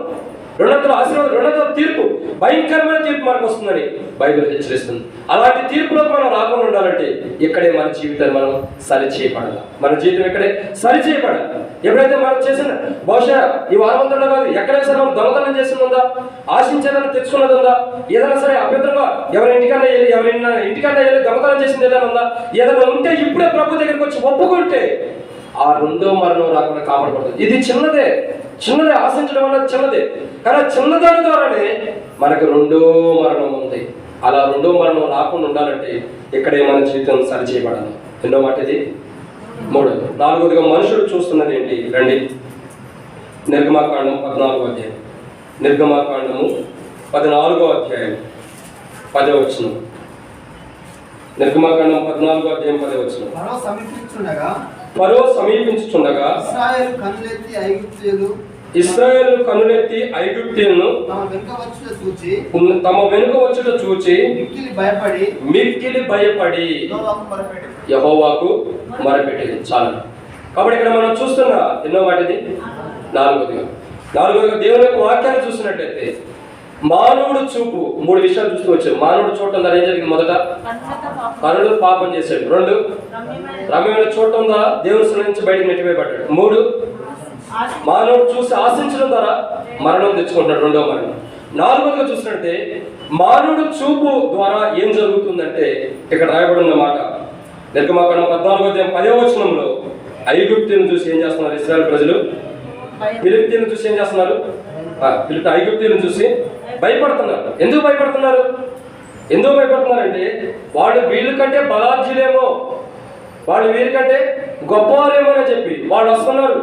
రెండంతల తీర్పు, భయంకరమైన తీర్పు మనకు వస్తుందని బైబిల్ హెచ్చరిస్తుంది. అలాంటి తీర్పులోకి మనం రాకుండా ఉండాలంటే ఇక్కడే మన జీవితాన్ని మనం సరిచేయబడాలి. మన జీవితం ఇక్కడే సరిచేయబడాలి. ఎప్పుడైతే మనం చేసిన బహుశా ఈ వారమంతా కాదు, ఎక్కడైనా సరే మనం దొంగతనం చేసిందా, ఆశించేదన్నా తెచ్చుకున్నది ఉందా, ఏదైనా సరే అభ్యంతరంగా ఎవరి ఇంటికన్నా వెళ్ళి దొంగతనం చేసింది ఏదైనా ఉందా, ఏదైనా ఉంటే ఇప్పుడే ప్రభు దగ్గరికి వచ్చి ఒప్పుకుంటే ఆ రెండో మరణం రాకుండా కాపాడబడుతుంది. ఇది చిన్నదే ఆశించడం అన్నది చిన్నదే, కానీ చిన్నదాని ద్వారానే మనకు రెండో మరణం ఉంది. అలా రెండో మరణం రాకుండా ఉండాలంటే ఇక్కడే మన జీవితం సరిచేయబడాలి. రెండో మాట ఇది మూడోది. నాలుగోదిగా మనుషుడు చూస్తున్నది ఏంటి? రండి, నిర్గమాకాండం 14వ అధ్యాయం. నిర్గమాకాండము 14వ అధ్యాయం 10వ వచనం. నిర్గమాకాండం 14వ అధ్యాయం 10వ వచనం. ఫరో సమీపించుచుండగా ఇశ్రాయేలు కన్నులెత్తి ఐగుప్తీయులను తమ వెనుక వచ్చుట చూచి మిక్కిలి భయపడి యెహోవాకు మొరపెట్టింది. చాలు. కాబట్టి ఇక్కడ మనం చూస్తున్న ఎన్నో వాటిది నాలుగోదిగా దేవుని యొక్క వాక్యాన్ని చూసినట్లయితే మానవుడు చూపు 3 విషయాలు చూస్తూ వచ్చాడు. మానవుడు చూడటం ద్వారా ఏం జరిగింది? మొదట కనుడు పాపం చేశాడు. 2 రమ్యమైన చూడటం ద్వారా దేవుని సన్నిధి నుంచి బయటకు నెట్టివేయబడ్డాడు. 3 మానవుడు చూసి ఆశించడం ద్వారా మరణం తెచ్చుకుంటున్నాడు, 2వ మరణం. 4వదిగా చూసినట్టే మానవుడు చూపు ద్వారా ఏం జరుగుతుందంటే ఇక్కడ రాయబడిన మాట నిర్గమాకాండం 14వ అధ్యాయం 10వ వచనంలో ఐగుప్తులను చూసి ఏం చేస్తున్నారు ఇశ్రాయేలు ప్రజలు? ఫిలిష్తీయులను చూసి ఏం చేస్తున్నారు? ఐగుప్తులను చూసి భయపడుతున్నారు. ఎందుకు భయపడుతున్నారు? అంటే వాళ్ళు వీళ్ళ కంటే బలార్జులేమో, వాళ్ళు వీరికంటే గొప్పవారేమో అని చెప్పి వాళ్ళు వస్తున్నారు.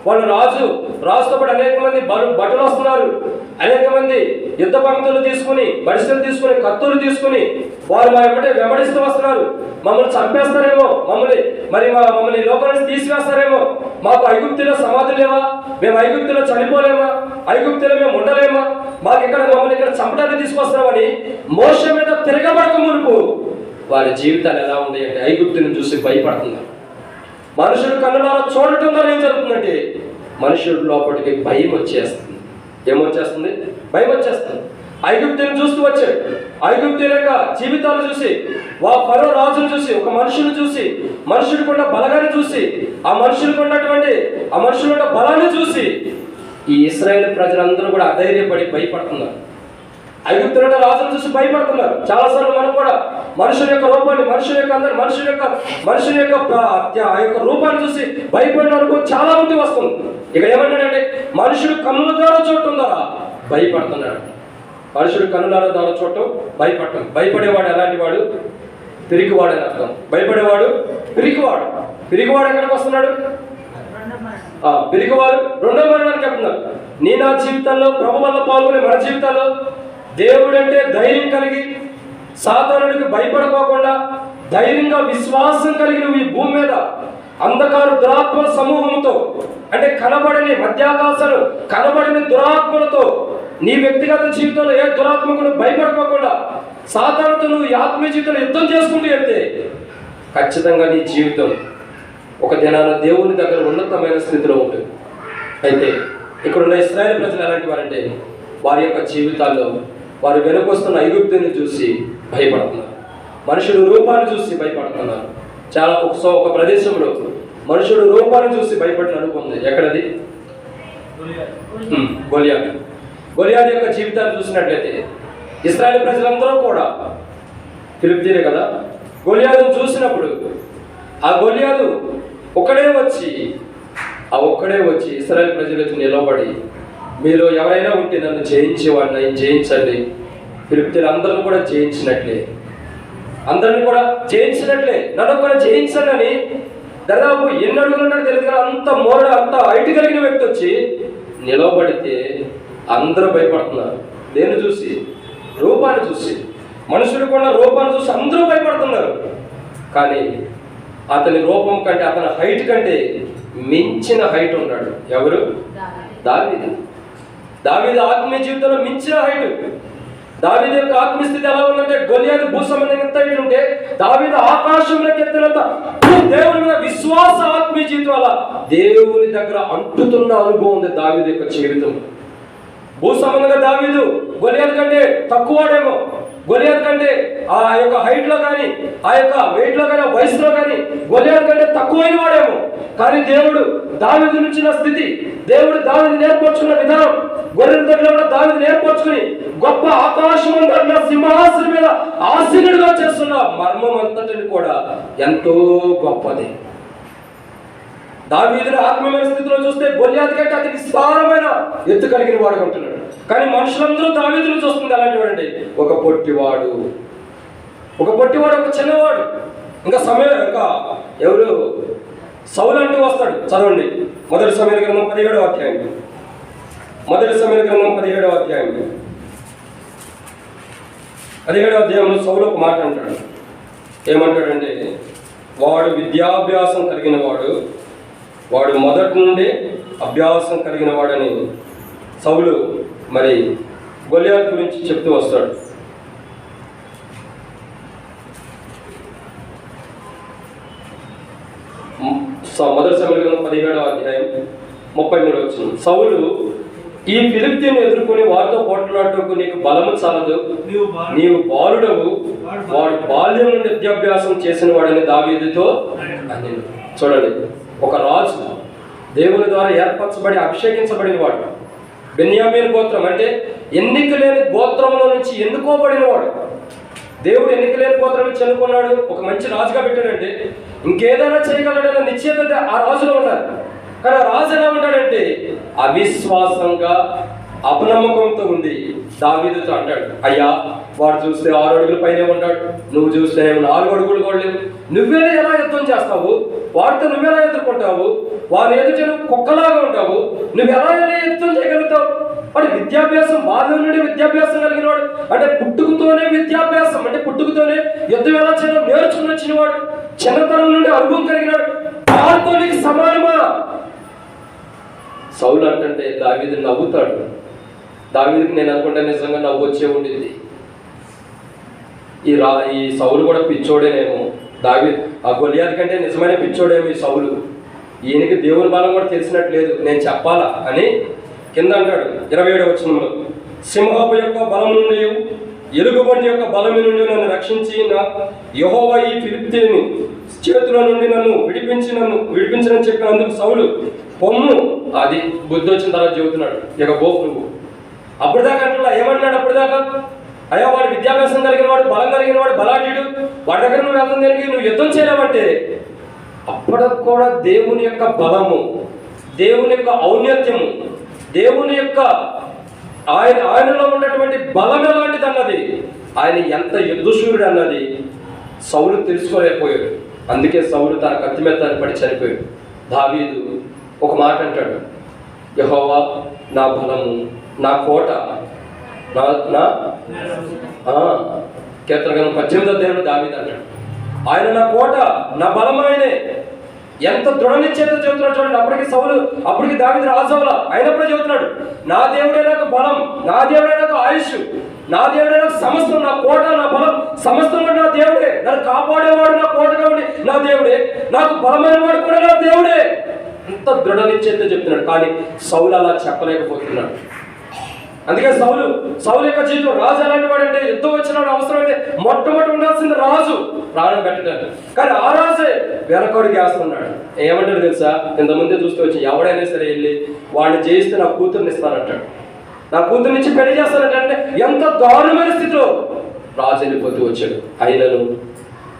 వాళ్ళు రాజుతో పాటు అనేక మంది భటులు వస్తున్నారు. అనేక మంది యుద్ధ పంక్తులు తీసుకుని, బడిసెలు తీసుకుని, కత్తులు తీసుకుని వారు మా వెంబడిస్తూ వస్తున్నారు. మమ్మల్ని చంపేస్తారేమో, మమ్మల్ని లోపల నుంచి తీసివేస్తారేమో, మాకు ఐగుప్తులో సమాధులు లేవా, మేము ఐగుప్తులో చనిపోలేమా, ఐగుప్తులో మేము ఉండలేమా, మమ్మల్ని ఇక్కడ చంపడానికి తీసుకొస్తున్నామని మోషే మీద తిరగబడక మునుపు వారి జీవితాలు ఎలా ఉంది అంటే ఐగుప్తుని చూసి భయపడుతున్నారు. మనుషుడు కన్నులారా చూడటం ద్వారా ఏం జరుగుతుందంటే మనుషుడు లోపలికి భయం వచ్చేస్తుంది. ఏమొచ్చేస్తుంది? భయం వచ్చేస్తుంది. ఐగుప్తుని చూస్తూ వచ్చాడు. ఐగుప్తుల యొక్క జీవితాలు చూసి, ఫరో రాజును చూసి, ఒక మనుషుని చూసి, మనుషుడికున్న బలగాన్ని చూసి, ఆ మనుషుల బలాన్ని చూసి ఈ ఇశ్రాయేలు ప్రజలందరూ కూడా అధైర్యపడి భయపడుతున్నారు. ఐగుప్తుల రాజును చూసి భయపడుతున్నారు. చాలాసార్లు మనం కూడా మనుషుల యొక్క రూపాన్ని, మనుషుల యొక్క రూపాన్ని చూసి భయపడిన అనుకో చాలా మంది వస్తుంది. ఇక ఏమంటాడంటే మనుషుడు కన్నుల ద్వారా చూడటం ద్వారా భయపడుతున్నాడు. మనుషుడు కన్నుల ద్వారా చూడటం భయపడటం. భయపడేవాడు ఎలాంటి వాడు? పిరికివాడు అని అర్థం. భయపడేవాడు పిరికివాడు. పిరికివాడు ఎక్కడికి వస్తున్నాడు? పిరికివాడు 2వ మరణానికి వెళ్తున్నారు. నా జీవితంలో ప్రభు వల్ల పాల్గొనే మన జీవితాల్లో దేవుడంటే ధైర్యం కలిగి, సాతానుడికి భయపడకోకుండా ధైర్యంగా విశ్వాసం కలిగి నువ్వు ఈ భూమి మీద అంధకార దురాత్మల సమూహంతో, అంటే కనబడని మధ్యాకాశాలు కనబడని దురాత్మలతో నీ వ్యక్తిగత జీవితంలో ఏ దురాత్మకు భయపడకోకుండా సాతానుతో నువ్వు ఈ ఆత్మీయ జీవితంలో యుద్ధం చేసుకుంటూ వెళ్తే ఖచ్చితంగా నీ జీవితం ఒక దినాన దేవుని దగ్గర ఉన్నతమైన స్థితిలో ఉంటుంది. అయితే ఇక్కడున్న ఇశ్రాయేలు ప్రజలు ఎలాంటి వారంటే వారి యొక్క జీవితాల్లో వారు వెనుకొస్తున్న ఐగుప్తుని చూసి భయపడుతున్నారు. మనుషుడు రూపాన్ని చూసి భయపడుతున్నారు. చాలా ఒక ప్రదేశంలో మనుషుడు రూపాన్ని చూసి భయపడిన అనుకుంది. ఎక్కడది? గొలియాదు యొక్క జీవితాన్ని చూసినట్లయితే ఇశ్రాయేలు ప్రజలందరూ కూడా ఫిలిష్తీయులే కదా. గొలియాదును చూసినప్పుడు ఆ గొలియాదు ఒక్కడే వచ్చి ఇశ్రాయేలు ప్రజలకు నిలబడి, మీలో ఎవరైనా ఉంటే నన్ను జయించేవాడిని, జయించండి. ఫిలిష్తీయులు అందరూ కూడా జయించినట్లే, అందరిని కూడా జయించినట్లే, నన్ను కూడా జయించండి అని దాదాపు ఎన్ని అడుగులు ఉన్నాడు తెలియదు కానీ అంత హైట్ కలిగిన వ్యక్తి వచ్చి నిలబడితే అందరూ భయపడుతున్నారు. దేన్ని చూసి? రూపాన్ని చూసి. మనుషులు కూడా రూపాన్ని చూసి అందరూ భయపడుతున్నారు. కానీ అతని రూపం కంటే, అతని హైట్ కంటే మించిన హైట్ ఉన్నాడు. ఎవరు? దావీదు. ఆత్మీయ జీవితంలో మించిన హైట్. దావీదు యొక్క ఆత్మీయ స్థితి ఎలా ఉందంటే గొలియాదు భూసంబంధంగా ఎంత హైట్ ఉంటే దావీదు ఆకాశంలోకి ఎత్తినంత దేవుని మీద విశ్వాస ఆత్మీయ జీవితం అలా దేవుని దగ్గర అంటుతున్న అనుభవం ఉంది దావీదు యొక్క జీవితం. భూసంబంధంగా దావీదు గొలియాదు కంటే తక్కువడేమో, గొలియాదు కంటే ఆ యొక్క హైట్ లో కానీ, ఆ యొక్క వెయిట్ లో కానీ, వయసులో కానీ గొలియాదు కంటే తక్కువైన వాడేమో. కానీ దేవుడు దావీదు నుంచి స్థితి, దేవుడు దావీదు నేర్పరచుకున్న విధానం, గొర్రెల దగ్గర కూడా దావీదు నేర్పరచుకుని గొప్ప ఆకాశం సింహాసనం మీద ఆసీనుడిగా చేస్తున్న మర్మం అంతటిని కూడా ఎంతో గొప్పది. దావీదుని ఆత్మీయమైన స్థితిలో చూస్తే గొలియాదు కంటే అతి విస్తారమైన ఎత్తు కలిగిన వాడు ఉంటున్నాడు. కానీ మనుషులందరూ దావీదును చూస్తుంది అలాంటి వాడండి. ఒక పొట్టివాడు, ఒక చిన్నవాడు. ఇంకా ఎవరు సౌలు అంటూ వస్తాడు, చదవండి. మొదటి సమూయేలు గ్రంథం 17వ అధ్యాయం. మొదటి సమూయేలు గ్రంథం 17వ అధ్యాయం. 17వ అధ్యాయంలో సౌలు ఒక మాట అంటాడు. ఏమంటాడంటే, వాడు విద్యాభ్యాసం కలిగిన వాడు మొదటి నుండి అభ్యాసం కలిగిన వాడని సౌలు మరి గొల్లియాతు గురించి చెప్తూ వస్తాడు. మొదటి సమూయేలు గ్రంథం 17వ అధ్యాయం 33వ వచనం. సౌలు, ఈ ఫిలిష్తీయుని ఎదుర్కొని వారితో పోట్లాడటకు నీకు బలము చాలదు, నీవు బాలుడవు, వాడు బాల్యం నుండి విద్యాభ్యాసం చేసిన వాడని దావీదుతో అని. చూడండి, ఒక రాజు దేవుని ద్వారా ఏర్పరచబడి అభిషేకించబడిన వాడు, బెన్యామీను గోత్రం అంటే ఎన్నిక లేని గోత్రంలో నుంచి ఎన్నుకోబడిన వాడు. దేవుడు ఎన్నిక లేని గోత్రం నుంచి ఎన్నుకున్నాడు, ఒక మంచి రాజుగా పెట్టాడంటే ఇంకేదైనా చేయగలడన్న నిశ్చయత ఆ రాజులో ఉన్నారు. కానీ ఆ రాజు ఎలా ఉంటాడంటే అవిశ్వాసంగా అపనమ్మకంతో ఉంది. దావీదుతో అంటాడు, అయ్యా వాడు చూస్తే 6 అడుగుల పైనే ఉంటాడు, నువ్వు చూస్తే 4 అడుగులు కూడా లేవు, నువ్వే ఎలా యుద్ధం చేస్తావు, వాడితో నువ్వెలా ఎదుర్కొంటావు, వాని ఎదుట నువ్వు కుక్కలాగా ఉంటావు, నువ్వు ఎలా యుద్ధం చేయగలుగుతావు? వాడు విద్యాభ్యాసం, బాల్యం నుండి విద్యాభ్యాసం కలిగిన వాడు, అంటే పుట్టుకతోనే విద్యాభ్యాసం, అంటే పుట్టుకతోనే యుద్ధం ఎలా చేయడం నేర్చుకుని వచ్చిన వాడు, చిన్నతనం నుండి అనుభవం కలిగినాడు, వాడితో నీకు సమానమా? సౌలు అంటే దావీదు నవ్వుతాడు. దావీదుకి నేను అనుకుంటే నిజంగా నవ్వు వచ్చే ఉండింది. ఈ సౌలు కూడా పిచ్చోడేనేమో, ఆ గొల్లియాతు కంటే నిజమైన పిచ్చోడేమో ఈ సౌలు. ఈయనకి దేవుని బలం కూడా తెలిసినట్లేదు, నేను చెప్పాలా అని కింద అంటాడు 27వ వచనంలో, సింహపు యొక్క బలం నుండి ఎలుగుబంటి యొక్క బలము నుండి నన్ను రక్షించి యెహోవా ఈ ఫిలిష్తీయుని చేతుల నుండి నన్ను విడిపించనని చెప్పినందుకు సౌలు, పొమ్ము, అది బుద్ధి వచ్చిన తర్వాత చెబుతున్నాడు, ఇక గోపు నువ్వు. అప్పటిదాకా అంటున్నా ఏమన్నాడు? అప్పటిదాకా అయ్యా వాడు విద్యాభ్యాసం కలిగిన వాడు, బలం కలిగిన వాడు, బలాఢ్యుడు, వాడి దగ్గర నువ్వు వెళ్తాం దేనికి, నువ్వు యుద్ధం చేయలేమంటే అప్పటికి కూడా దేవుని యొక్క బలము, దేవుని యొక్క ఔన్నత్యము, దేవుని యొక్క ఆయనలో ఉన్నటువంటి బలం ఎలాంటిది అన్నది, ఆయన ఎంత యుద్ధశూరుడు అన్నది సౌలు తెలుసుకోలేకపోయాడు. అందుకే సౌలు తన కత్తి మీద పడి చనిపోయాడు. దావీదు ఒక మాట అంటాడు, యెహోవా నా బలము, నా కోట, కీర్తన గ్రంథం 18వ అధ్యాయంలో దావీదు అంటాడు, ఆయన నా కోట, నా బలం ఆయనే. ఎంత దృఢ నిశ్చయత చెబుతున్నాడు చూడండి. అప్పటికి దావీదు రాజవుల అయినప్పుడే చెబుతున్నాడు, నా దేవుడే నాకు బలం, నా దేవుడే నాకు ఆయుష్, నా దేవుడే నాకు సమస్తం, నా కోట, నా బలం సమస్తం నా దేవుడే, నన్ను కాపాడేవాడు నా కోటగా ఉండి నా దేవుడే, నాకు బలమైన వాడు కూడా నా దేవుడే. ఎంత దృఢ నిశ్చయత చెప్తున్నాడు. కానీ సౌలు అలా చెప్పలేకపోతున్నాడు. అందుకే సౌలు యొక్క జీవితం, రాజు అలాంటి వాడు అంటే యుద్ధం వచ్చిన అవసరం అయితే మొట్టమొదటి ఉండాల్సింది రాజు ప్రాణం పెట్టడానికి. కానీ ఆ రాజే వెనకడుగు వేస్తున్నాడు. ఏమంటాడు తెలుసా? ఇంతమంది చూస్తూ వచ్చి ఎవడైనా సరే వెళ్ళి వాడిని జయిస్తే నా కూతుర్ని ఇస్తానంటాడు, నా కూతుర్నిచ్చి పెళ్లి చేస్తానంటే ఎంత దారుణమైన స్థితిలో రాజు వెళ్ళిపోతూ వచ్చాడు. అయినను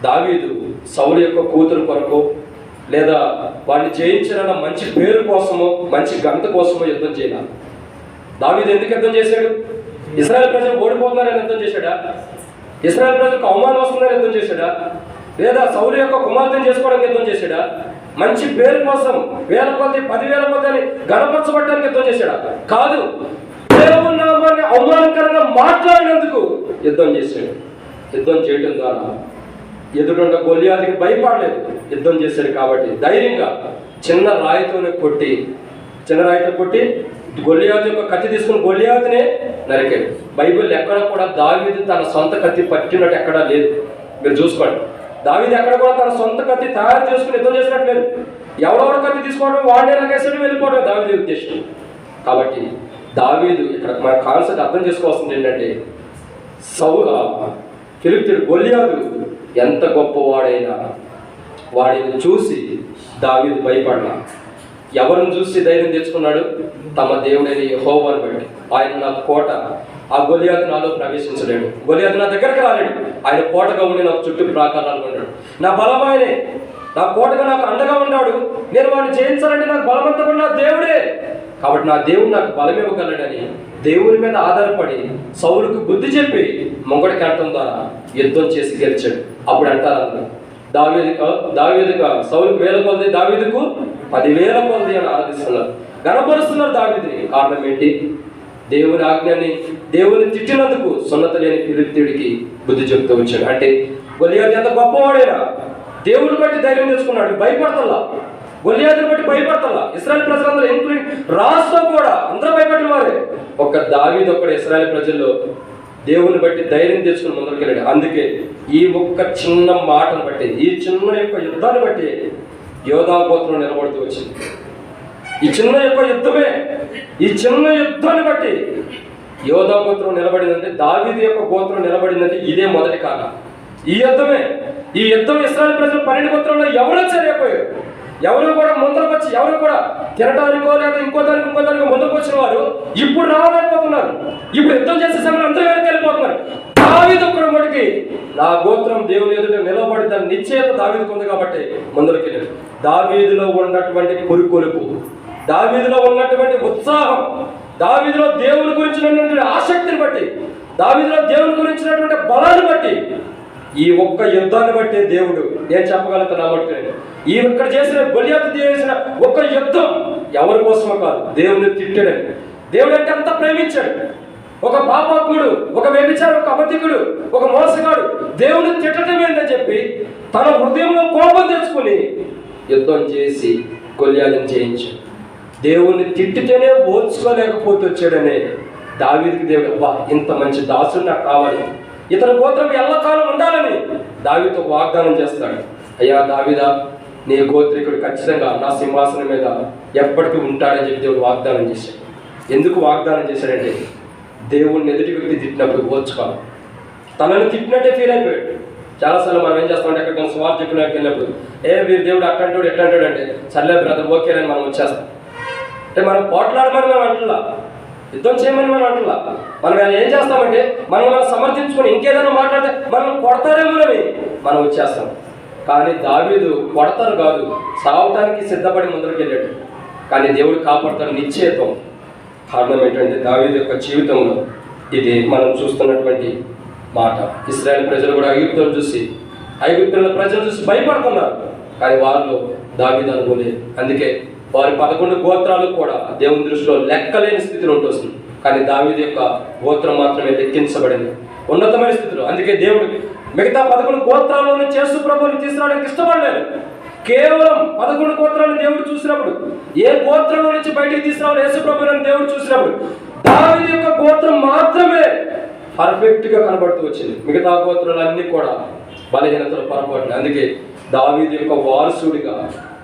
దావీదు సౌలు యొక్క కూతురు కొరకు లేదా వాడిని జయించిన మంచి పేరు కోసమో మంచి ఘనత కోసమో యుద్ధం చేయాలి. దావీదు ఎందుకు యుద్ధం చేశాడు? ఇశ్రాయేల్ ప్రజలు ఓడిపోతున్నారని యుద్ధం చేశాడా? ఇశ్రాయేల్ ప్రజలకు అవమానం వస్తుందని యుద్ధం చేశాడా? లేదా సౌలు యొక్క కుమార్తెను చేసుకోవడానికి యుద్ధం చేశాడా? మంచి పేరు కోసం 1000 కొద్ది 10,000 కొద్ది అని గణపరచబడడానికి యుద్ధం చేశాడా? కాదు, దేవుని నామాన్ని అవమానకరంగా మాట్లాడినందుకు యుద్ధం చేశాడు. యుద్ధం చేయడం ద్వారా ఎదురుంట గొల్లియాతుకి భయపడలేదు, యుద్ధం చేశాడు. కాబట్టి ధైర్యంగా చిన్న రాయితో కొట్టి గొల్లియాతు యొక్క కత్తి తీసుకుని గొల్లియాతునే నరికాడు. బైబిల్ ఎక్కడ కూడా దావీదు తన సొంత కత్తి పట్టినట్టు ఎక్కడా లేదు. మీరు చూసుకోండి, దావీదు ఎక్కడ కూడా తన సొంత కత్తి తయారు చేసుకుని యుద్ధం చేసినట్లేదు. ఎవరెవరు కత్తి తీసుకోవడం వాడినే నరికేసాడు, వెళ్ళిపోవడం దావీదు ఉద్దేశం. కాబట్టి దావీదు ఇక్కడ మన కాన్సెప్ట్ అర్థం చేసుకోవాల్సింది ఏంటంటే, ఫిలిష్తీయుడు గొల్లియాతు ఎంత గొప్పవాడైనా వాడిని చూసి దావీదు భయపడలా. ఎవరిని చూసి ధైర్యం తెచ్చుకున్నాడు? తమ దేవుడైన యెహోవాను బట్టి. ఆయన నా కోట, ఆ గొల్లియాతు నాలో ప్రవేశించలేడు, గొల్లియాతు నా దగ్గరికి రాలేడు, ఆయన కోటగా ఉండి నాకు చుట్టూ ప్రాకారాలు ఉన్నాడు. నా బలం ఆయనే, నా కోటగా నాకు అండగా ఉన్నాడు. నేను వాడిని జయించాలంటే నాకు బలమంతా కూడా నా దేవుడే. కాబట్టి నా దేవుడు నాకు బలం ఇవ్వగలడని దేవుని మీద ఆధారపడి సౌలుకు బుద్ధి చెప్పి మొంగడి కంఠం ద్వారా యుద్ధం చేసి గెలిచాడు. అప్పుడు అంటారు, దావీదుగా సౌలుకు 1000 కొలది, దావీదుకు 10,000 కొలది అని ఆరాధిస్తున్నారు, గణపరుస్తున్నారు దావీదుని. కారణం ఏంటి? దేవుని ఆజ్ఞని, దేవుని తిట్టినందుకు సున్నత లేని ఫిలిష్తీయుడికి బుద్ధి చెప్తూ వచ్చాడు. అంటే గొలియాతు ఎంత గొప్పవాడైనా దేవుని బట్టి ధైర్యం తెచ్చుకున్నాడు, భయపడతల్లా. గొలియాతుని బట్టి భయపడతల్లా. ఇశ్రాయేల్ ప్రజలందరూ ఇంక్లూడింగ్ రాష్ట్రం కూడా అందరూ భయపడిన వారే. ఒక్క దావీదు ఒక్కడు ఇశ్రాయేల్ ప్రజల్లో దేవుని బట్టి ధైర్యం తెచ్చుకుని ముందరికి వెళ్ళాడు. అందుకే ఈ ఒక్క చిన్న మాటను బట్టి, ఈ చిన్న యొక్క యుద్ధాన్ని బట్టి యోధా గోత్రం నిలబడుతూ వచ్చింది. ఈ చిన్న యొక్క యుద్ధమే, ఈ చిన్న యుద్ధాన్ని బట్టి యోధా గోత్రం నిలబడిందంటే, దావీదు యొక్క గోత్రం నిలబడిందంటే ఇదే మొదటి కారణం. ఈ యుద్ధమే. ఈ యుద్ధం ఇశ్రాయేల్ ప్రజలు 12 గోత్రంలో ఎవరో చనిపోయారు. ఎవరు కూడా ముందరకు వచ్చి, ఎవరు కూడా తినడానికో లేదా ఇంకో దానికి ముందుకు వచ్చిన వారు ఇప్పుడు రావాలనిపోతున్నారు. ఇప్పుడు యుద్ధం చేసే సమయంలో అందరూ వెనక్కి వెళ్ళిపోతున్నారు. దావీదు ఒక్కడు మటుకి నా గోత్రం దేవుని ఎదుట నిలబడి దాని నిశ్చయత దావీదుకు ఉంది కాబట్టి ముందరికి వెళ్ళాడు. దావీదులో ఉన్నటువంటి కొలుపు, దావీదులో ఉన్నటువంటి ఉత్సాహం, దావీదులో దేవుని గురించినటువంటి ఆసక్తిని బట్టి, దావీదులో దేవుని గురించినటువంటి బలాన్ని బట్టి, ఈ ఒక్క యుద్ధాన్ని బట్టి దేవుడు నేను చెప్పగలుగుతాను కాబట్టి, ఈ ఇక్కడ చేసిన గొలియాతు చేసిన ఒక్క యుద్ధం ఎవరి కోసమో కాదు, దేవుని తిట్టాడని. దేవుడు అంటే అంత ప్రేమించాడు. ఒక పాపాత్ముడు, ఒక వ్యభిచారి, ఒక అబద్ధికుడు, ఒక మోసగాడు దేవుని తిట్టడం ఏంటని చెప్పి తన హృదయంలో కోపం తెచ్చుకుని యుద్ధం చేసి గొలియాతుని జయించాడు. దేవుని తిట్టితేనే ఓర్చుకోలేకపోతే వచ్చాడనే దావీదుకి దేవుడు, అబ్బా ఇంత మంచి దాసుడు నాకు కావాలి, ఇతని గోత్రం ఎల్లకాలం ఉండాలని దావీదుతో వాగ్దానం చేస్తాడు. అయ్యా దావీదా, నీ గోత్రికుడు ఖచ్చితంగా నా సింహాసనం మీద ఎప్పటికీ ఉంటాడని చెప్పి దేవుడు వాగ్దానం చేశాడు. ఎందుకు వాగ్దానం చేశాడంటే, దేవుడిని ఎదుటి వ్యక్తి తిట్టినప్పుడు ఓర్చుకోవాలి. తనని తిట్టినట్టే ఫీల్ అయిపోయాడు. చాలాసార్లు మనం ఏం చేస్తామంటే, ఎక్కడికైనా స్వార్థ చెప్పినకి వెళ్ళినప్పుడు, వీరు దేవుడు అట్టంటాడు ఎట్టంటాడు అంటే, సర్లే బ్రదర్ ఓకేనని మనం వచ్చేస్తాం. అంటే మనం పోట్లాడమని మనం అంటున్నా, యుద్ధం చేయమని మనం అంటున్నా. మనం ఏం చేస్తామంటే, మనం సమర్థించుకొని ఇంకేదైనా మాట్లాడితే మనం కొడతారేమోనని మనం వచ్చేస్తాం. కానీ దావీదు కొడతారు కాదు, సావటానికి సిద్ధపడి ముందరికి వెళ్ళాడు. కానీ దేవుడు కాపాడుతాడు నిశ్చయితం. కారణం ఏంటంటే, దావీదు యొక్క జీవితంలో ఇది మనం చూస్తున్నటువంటి మాట. ఇశ్రాయేల్ ప్రజలు కూడా ఐగుప్తులను చూసి, ఐగుప్తుల ప్రజలు చూసి భయపడుతున్నారు. కానీ వారిలో దావీదు అనుకోలేదు. అందుకే వారి 11 గోత్రాలు కూడా దేవుని దృష్టిలో లెక్కలేని స్థితిలో ఉంటుంది. కానీ దావీదు యొక్క గోత్రం మాత్రమే లెక్కించబడింది, ఉన్నతమైన స్థితిలో. అందుకే దేవుడు మిగతా 11 గోత్రాల్లో నుంచి యేసు ప్రభువుని తీసుకురావడానికి ఇష్టపడలేదు. కేవలం 11 గోత్రాలను దేవుడు చూసినప్పుడు, ఏ గోత్రంలో నుంచి బయటికి తీసుకురావాలి యేసు ప్రభువుని దేవుడు చూసినప్పుడు, దావీదు యొక్క గోత్రం మాత్రమే పర్ఫెక్ట్ గా కనబడుతూ వచ్చింది. మిగతా గోత్రాలన్నీ కూడా బలహీనతలు, పొరపాట్లు. అందుకే దావీదు యొక్క వారసుడిగా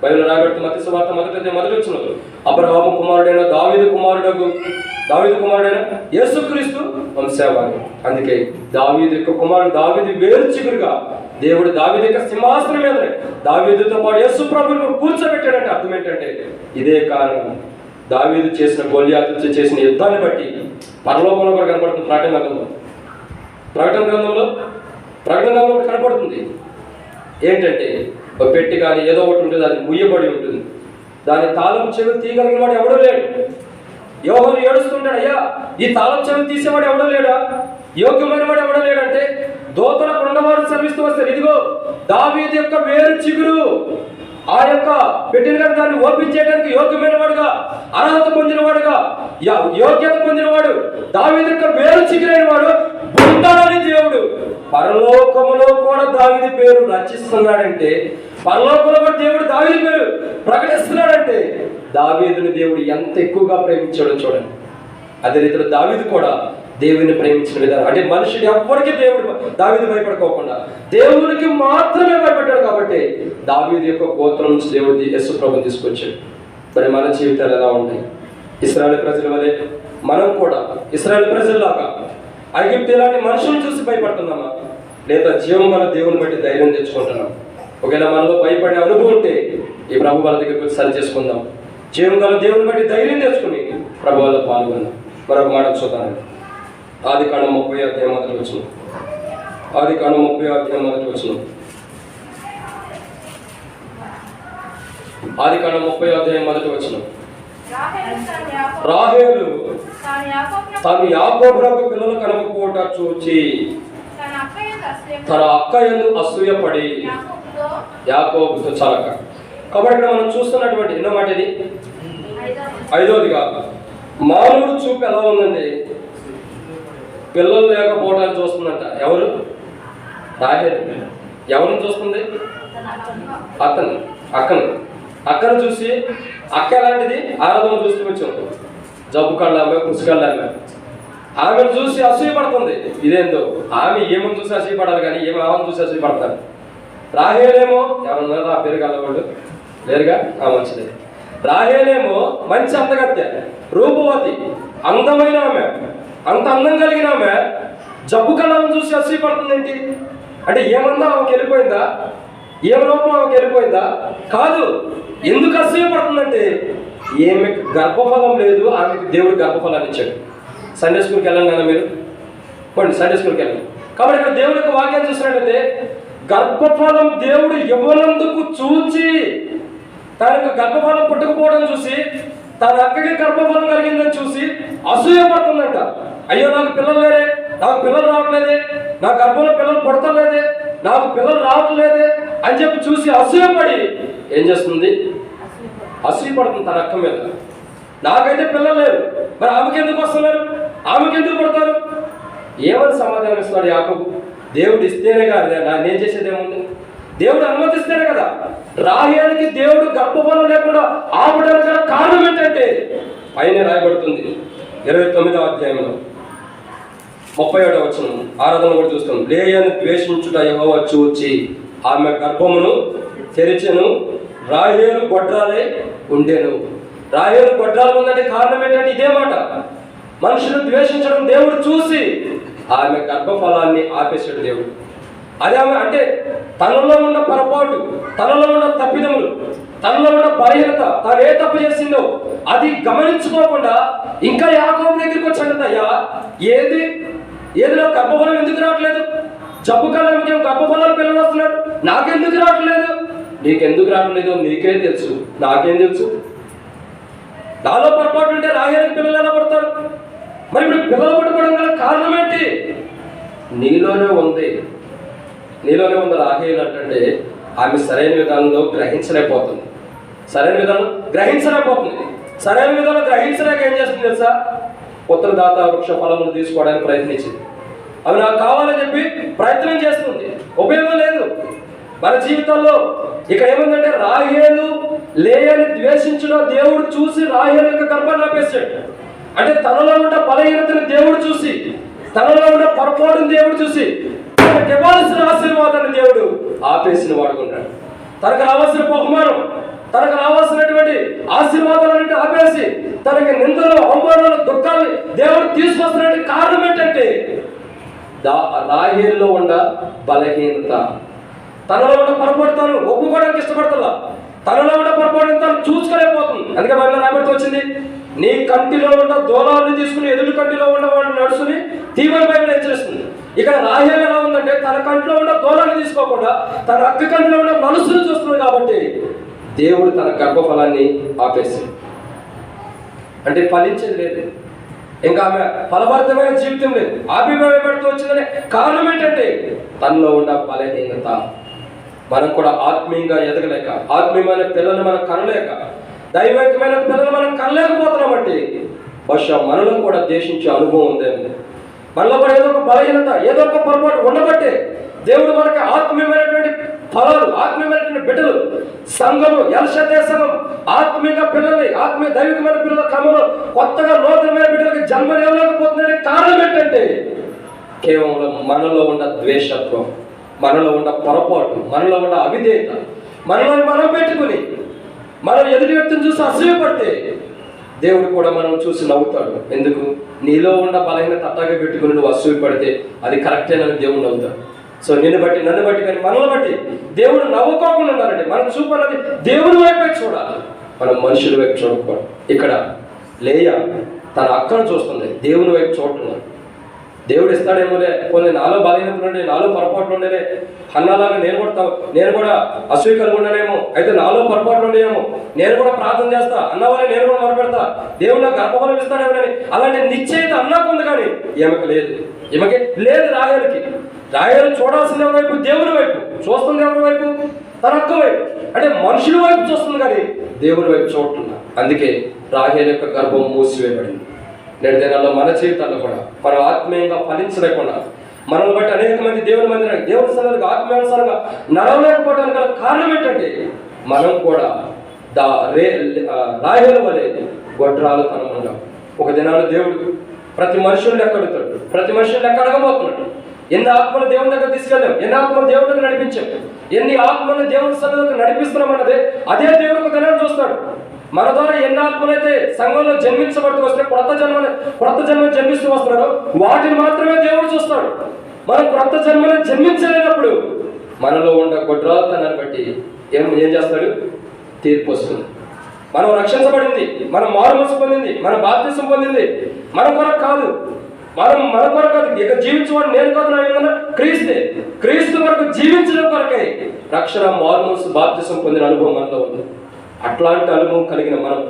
బైబిల్ రాబడుతున్న మత్తయి సువార్త మొదటి వచనంలో అబ్రహాము కుమారుడైన దావీదు కుమారుడైన యేసుక్రీస్తు వంశావళి. అందుకే దావీదు యొక్క కుమారుడు, దావీదు వేరు చిగురుగా దేవుడు దావీదు యొక్క సింహాసనం మీద దావీదుతో పాటు యేసు ప్రభువును కూర్చోబెట్టాడంటే అర్థం ఏంటంటే, ఇదే కారణం. దావీదు చేసిన గొలియాతు చేసిన యుద్ధాన్ని బట్టి పరలోకంలో కూడా కనపడుతుంది. ప్రకటన గ్రంథంలో కనపడుతుంది. ఏంటంటే, ఒక పెట్టి కానీ ఏదో ఒకటి ఉంటుంది, అది ముయ్యబడి ఉంటుంది. దాని తాళం చెవులు తీయగలిగిన వాడు ఎవడో లేడు. యోహాను ఏడుస్తుంటాడు, అయ్యా ఈ తాళం చెవులు తీసేవాడు ఎవడో లేడా, యోగ్యమైన వాడు ఎవడో లేడంటే, దోతల కొండవారు శ్రమిస్తూ వస్తారు. ఇదిగో దావీదు యొక్క వేరు చిగురు, ఆ యొక్క పెట్టిన దాన్ని ఓపెన్ చేయడానికి యోగ్యమైన వాడుగా, అర్హత పొందినవాడుగా, యోగ్యత పొందినవాడు, దావీదు యొక్క వేరు చిగురైన వాడు ఉంటాడని దేవుడు పరలోకములో కూడా దావీదు పేరు రచిస్తున్నాడంటే, పరలోకంలో కూడా దేవుడు దావీదు పేరు ప్రకటిస్తున్నాడంటే, దావీదుని దేవుడు ఎంత ఎక్కువగా ప్రేమించాడో చూడండి. అదే రీతిలో దావీదు కూడా దేవుని ప్రేమించిన విధానం, అంటే మనుషుడు ఎవ్వరికి దావీదు భయపడుకోకుండా దేవునికి మాత్రమే భయపడ్డాడు. కాబట్టి దావీదు యొక్క గోత్రం నుంచి దేవుడు యేసు ప్రభువుని తీసుకొచ్చాడు. మరి మన జీవితాలు ఎలా ఉంటాయి? ఇశ్రాయేలు ప్రజల వలె మనం కూడా ఇశ్రాయేలు ప్రజల్లాగా ఐగుప్తు ఇలాంటి మనుషులను చూసి భయపడుతున్నామా, లేదా జీవం గల దేవుని బట్టి ధైర్యం తెచ్చుకుంటున్నాం? ఒకవేళ మనలో భయపడే అనుభవం ఉంటే ఈ ప్రభు వాళ్ళ దగ్గరికి వచ్చి సరి చేసుకుందాం. జీవం గల దేవుని బట్టి ధైర్యం తెచ్చుకుని ప్రభు వాళ్ళ పాల్గొందాం. మరొక మాట చూద్దాం. ఆదికాండం 30వ అధ్యాయం మొదటి వచనం. ఆదికాండం 30వ అధ్యాయం మొదటి వచనం. ఆదికాండం 30వ అధ్యాయం మొదటి వచనం. రాహేలు తాను యాకోబునకు పిల్లలు కనకపోవట చూచి తన అక్క యందు అసూయపడి యాకోబుతో చలక. కాబట్టి ఇక్కడ మనం చూస్తున్నటువంటి ఎన్నో మాట ఇది, ఐదవదిగా మానవుడు చూపు ఎలా ఉందండి, పిల్లలు లేకపోవడానికి చూస్తుందంట. ఎవరు? రాహేలు. ఎవరిని చూస్తుంది? అక్కను చూసి, అక్క ఎలాంటిది? ఆరాధన చూస్తూ వచ్చాం, జబ్బు కళ్ళామే, పుస్తకాళ్ళామే. ఆమెను చూసి అసూయపడుతుంది. ఇదేందో ఆమె ఏమని చూసి అసూయపడాలి కానీ ఏమి ఆమెను చూసి అసూయపడతారు. రాహేలేమో ఎవరన్నా ఆ పేరు కలవాళ్ళు లేరుగా, మంచిది. రాహేలేమో మంచి అందగత్య, రూపవతి, అందమైన ఆమె, అంత అందం కలిగిన ఆమె జబ్బు కళ్ళామని చూసి అసూయపడుతుంది ఏంటి అంటే, ఏమన్నా ఆమెకి వెళ్ళిపోయిందా? ఏం రూపం ఆమెకి వెళ్ళిపోయిందా? కాదు. ఎందుకు అసూయపడుతుందంటే ఏమికి గర్భఫలం లేదు, ఆమెకి దేవుడు గర్భఫలాన్ని ఇచ్చాడు. సండే స్కూల్కి వెళ్ళండి కదా మీరు, పోండి సండే స్కూల్కి వెళ్ళండి. కాబట్టి ఇక్కడ దేవుడి యొక్క వాక్యాన్ని చూసినట్లయితే గర్భఫలం దేవుడు ఇవ్వనందుకు చూచి, తనకు గర్భఫలం పుట్టకపోవడం చూసి, తన అక్కకి గర్భఫలం కలిగిందని చూసి అసూయపడుతుందంట. అయ్యో నాకు పిల్లలు లేరే, నాకు పిల్లలు రావట్లేదే, నా గర్భంలో పిల్లలు పుడతలేదే, నాకు పిల్లలు రావట్లేదే అని చెప్పి చూసి అసూయపడి ఏం చేస్తుంది? అసూయపడుతుంది తన అక్క మీద. నాకైతే పిల్లలు లేరు, మరి ఆమెకి ఎందుకు వస్తున్నారు, ఆమెకి ఎందుకు పుడతారు? ఏమని సమాధానం ఇస్తున్నాడు యాకోబు? దేవుడు ఇస్తేనే కాదు, నేను చేసేది ఏముంది? దేవుడు అనుమతిస్తేనే కదా. రాహేలుకి దేవుడు గర్భఫలం లేకుండా ఆపడానికి గల కారణం ఏంటంటే పైన రాయబడుతుంది 29వ అధ్యాయంలో 37వ వచనం, ఆరాధన కూడా చూస్తాం. లేయను ద్వేషించుట యెహోవా చూచి ఆమె గర్భమును తెరిచెను, రాహేలు గొడ్రాలై ఉండెను. రాహేలు గొడ్రాలు ఉందంటే కారణం ఏంటంటే ఇదే మాట, మనుషులు ద్వేషించడం దేవుడు చూసి ఆమె గర్భఫలాన్ని ఆపేశాడు దేవుడు. అది ఆమె అంటే తనలో ఉన్న పొరపాటు, తనలో ఉన్న తప్పిదములు, తనలో ఉన్న బలహీనత, తాను ఏ తప్పు చేసిందో అది గమనించుకోకుండా ఇంకా యాకోబు దగ్గరికి వచ్చాడు. అయ్యా ఏది నాకు గర్భఫలం ఎందుకు రావట్లేదు? జబ్బు కళ్ళ గర్భఫలాలు పిల్లలు వస్తున్నారు, నాకెందుకు రావట్లేదు? నీకెందుకు రావట్లేదు నీకే తెలుసు, నాకేం తెలుసు? నాలో పొరపాటు ఉంటే రాహేలుకి పిల్లలు ఎలా పడతారు? మరి ఇప్పుడు పిల్లలు పట్టుకోవడం గల కారణం ఏంటి? నీలోనే ఉంది రాహేలు అంటే ఆమె సరైన విధానంలో గ్రహించలేకపోతుంది. సరైన విధానం గ్రహించలేక ఏం చేస్తుంది తెలుసా? ఉత్తరదాత వృక్ష ఫలములు తీసుకోవడానికి ప్రయత్నించింది. అవి నాకు కావాలని చెప్పి ప్రయత్నం చేస్తుంది, ఉపయోగం లేదు మన జీవితాల్లో. ఇక్కడ ఏముందంటే రాహేలు లేయని ద్వేషించడం దేవుడు చూసి రాహేలు యొక్క గర్భాన్ని ఆపేశాడు. అంటే తనలో ఉన్న బలహీనతను దేవుడు చూసి, తనలో ఉన్న పొరపాటును దేవుడు చూసి తనకు ఇవ్వాల్సిన ఆశీర్వాదాన్ని దేవుడు ఆపేసిన వాడుకుంటాడు. తనకు రావాల్సిన బహుమానం, తనకు రావాల్సినటువంటి ఆశీర్వాదాలన్నింటి ఆపేసి తనకి నిందలు, అవమానాలు, దుఃఖాలు దేవుడు తీసుకొస్తున్నటువంటి కారణం ఏంటంటే రాహేలులో ఉన్న బలహీనత, తనలో ఉన్న పొరపాటు తాను ఒప్పుకోవడానికి ఇష్టపడుతుందా, తనలో ఉన్న పొరపాటు తాను చూసుకోలేకపోతుంది. అందుకే బైబిల్లో రాబడుతూ వచ్చింది, నీ కంటిలో ఉన్న దూలాన్ని తీసుకుని ఎదురు కంటిలో ఉన్న వాడు నడుచుని తీవ్ర బైబిల్ హెచ్చరిస్తుంది. ఇక్కడ రాహేలు ఎలా ఉందంటే తన కంటిలో ఉన్న దూలాన్ని తీసుకోకుండా తన అక్క కంటిలో ఉన్న మనసును చూస్తుంది. కాబట్టి దేవుడు తన గర్భఫలాన్ని ఆపేసింది. అంటే ఫలించేది లేదు, ఇంకా ఆమె ఫలభరితమైన జీవితం లేదు, ఆభిప్రాయపడుతూ వచ్చిందనే కారణం ఏంటంటే తనలో ఉన్న బలహీనత. మనం కూడా ఆత్మీయంగా ఎదగలేక, ఆత్మీయమైన పిల్లలు మనం కనలేక, దైవికమైన పిల్లలు మనం కనలేకపోతున్నామంటే బహుశా మనలో కూడా దేశించే అనుభవం ఉందేమో. మనలో కూడా ఏదో ఒక బలహీనత, ఏదో ఒక పొరపాటు ఉండబట్టే దేవుడు మనకి ఆత్మీయమైనటువంటి ఫలాలు, ఆత్మీయమైనటువంటి బిడ్డలు, సంఘము, ఎల్షదే సంఘం ఆత్మీయంగా పిల్లల్ని, ఆత్మీయ దైవికమైన పిల్లల క్రమంలో కొత్తగా నూతనమైన బిడ్డలకి జన్మలేకపోతుందనే కారణం ఏంటంటే కేవలం మనలో ఉన్న ద్వేషత్వం, మనలో ఉన్న పొరపాటు, మనలో ఉన్న అవిధేయత, మనలో మనం పెట్టుకుని మనం ఎదుటి వ్యక్తిని చూసి అసూయపడితే దేవుడు కూడా మనం చూసి నవ్వుతాడు. ఎందుకు? నీలో ఉన్న బలహీనత అట్టాగే పెట్టుకుని నువ్వు అసూయపడితే అది కరెక్టేనని దేవుడు నవ్వుతాడు. సో నన్ను బట్టి కానీ మనల్ని బట్టి దేవుడు నవ్వుకోకుండా ఉండాలంటే మనం చూపన్నది దేవుడి వైపే చూడాలి, మనం మనుషుల వైపు చూడకూడదు. ఇక్కడ లేయా తన అక్కను చూస్తుంది, దేవుని వైపు చూడటం. దేవుడు ఇస్తాడేమోలే, కొన్ని నాలో బలహీనతలు ఉండే, నాలో పొరపాట్లు ఉండేలే, అన్నలాగా నేను కూడా అసూయ కలిగి ఉండనేమో, అయితే నాలో పొరపాట్లు ఉండేమో, నేను కూడా ప్రార్థన చేస్తా, అన్నవాళ్ళే నేను కూడా మొరపెడతా, దేవుడు నాకు గర్భఫలం ఇస్తాడేమోనని అలాంటి నిశ్చయిత అన్నాకు ఉంది. కానీ ఈమెకి లేదు. ఈమెకి లేదు. రాహేలు చూడాల్సిన ఎవరి వైపు? దేవుని వైపు. చూస్తుంది ఎవరి వైపు? తన అక్క వైపు. అంటే మనుషుల వైపు చూస్తుంది కానీ దేవుని వైపు చూడట్లేదు. అందుకే రాహేలు యొక్క గర్భం మూసివేయబడింది. నేటి దినాల్లో మన జీవితాల్లో కూడా మనం ఆత్మీయంగా ఫలించలేకుండా మనల్ని బట్టి అనేక మంది దేవుని మందిరానికి, దేవుని సన్నిధికి ఆత్మీయానుసారంగా నడవలేకపోవడానికి గల కారణం ఏంటంటే మనం కూడా రాహేలు వలె గొడ్రాలు తనముగా. ఒక దినాలు దేవుడు ప్రతి మనుషుల్ని లెక్క అడుగుతాడు. ప్రతి మనుషుల్ని లెక్క అడగబోతున్నాడు. ఎన్ని ఆత్మలు దేవుని దగ్గర తీసుకెళ్ళాం, ఎన్ని ఆత్మలు దేవుని దగ్గర నడిపించాం, ఎన్ని ఆత్మలు దేవుని సన్నిధికి నడిపిస్తున్నాం అన్నదే అదే దేవుడు ఒక దినాన్ని చూస్తాడు. మన ద్వారా ఎన్ని ఆత్మలైతే సంఘంలో జన్మించబడుతూ వస్తే క్రొత్త జన్మ జన్మిస్తూ వస్తున్నారో వాటిని మాత్రమే దేవుడు చూస్తాడు. మనం క్రొత్త జన్మను జన్మించలేనప్పుడు మనలో ఉన్న గొడ్రాలతనాన్ని బట్టి ఏం చేస్తాడు? తీర్పు వస్తుంది. మనం రక్షించబడింది, మనం మారుమనసు పొందింది, మన బాప్తిసం పొందింది మన కొరకు కాదు. మన కొరకు కాదు. ఇక జీవించేవాడు నేను కాదు, నా ఏమన్నా క్రీస్తు వరకు జీవించడం కొరకై రక్షణ, మారుమనసు, బాప్తిసం పొందిన అనుభవం మనలో ఉంది. అట్లాంటి అనుభవం కలిగిన మనం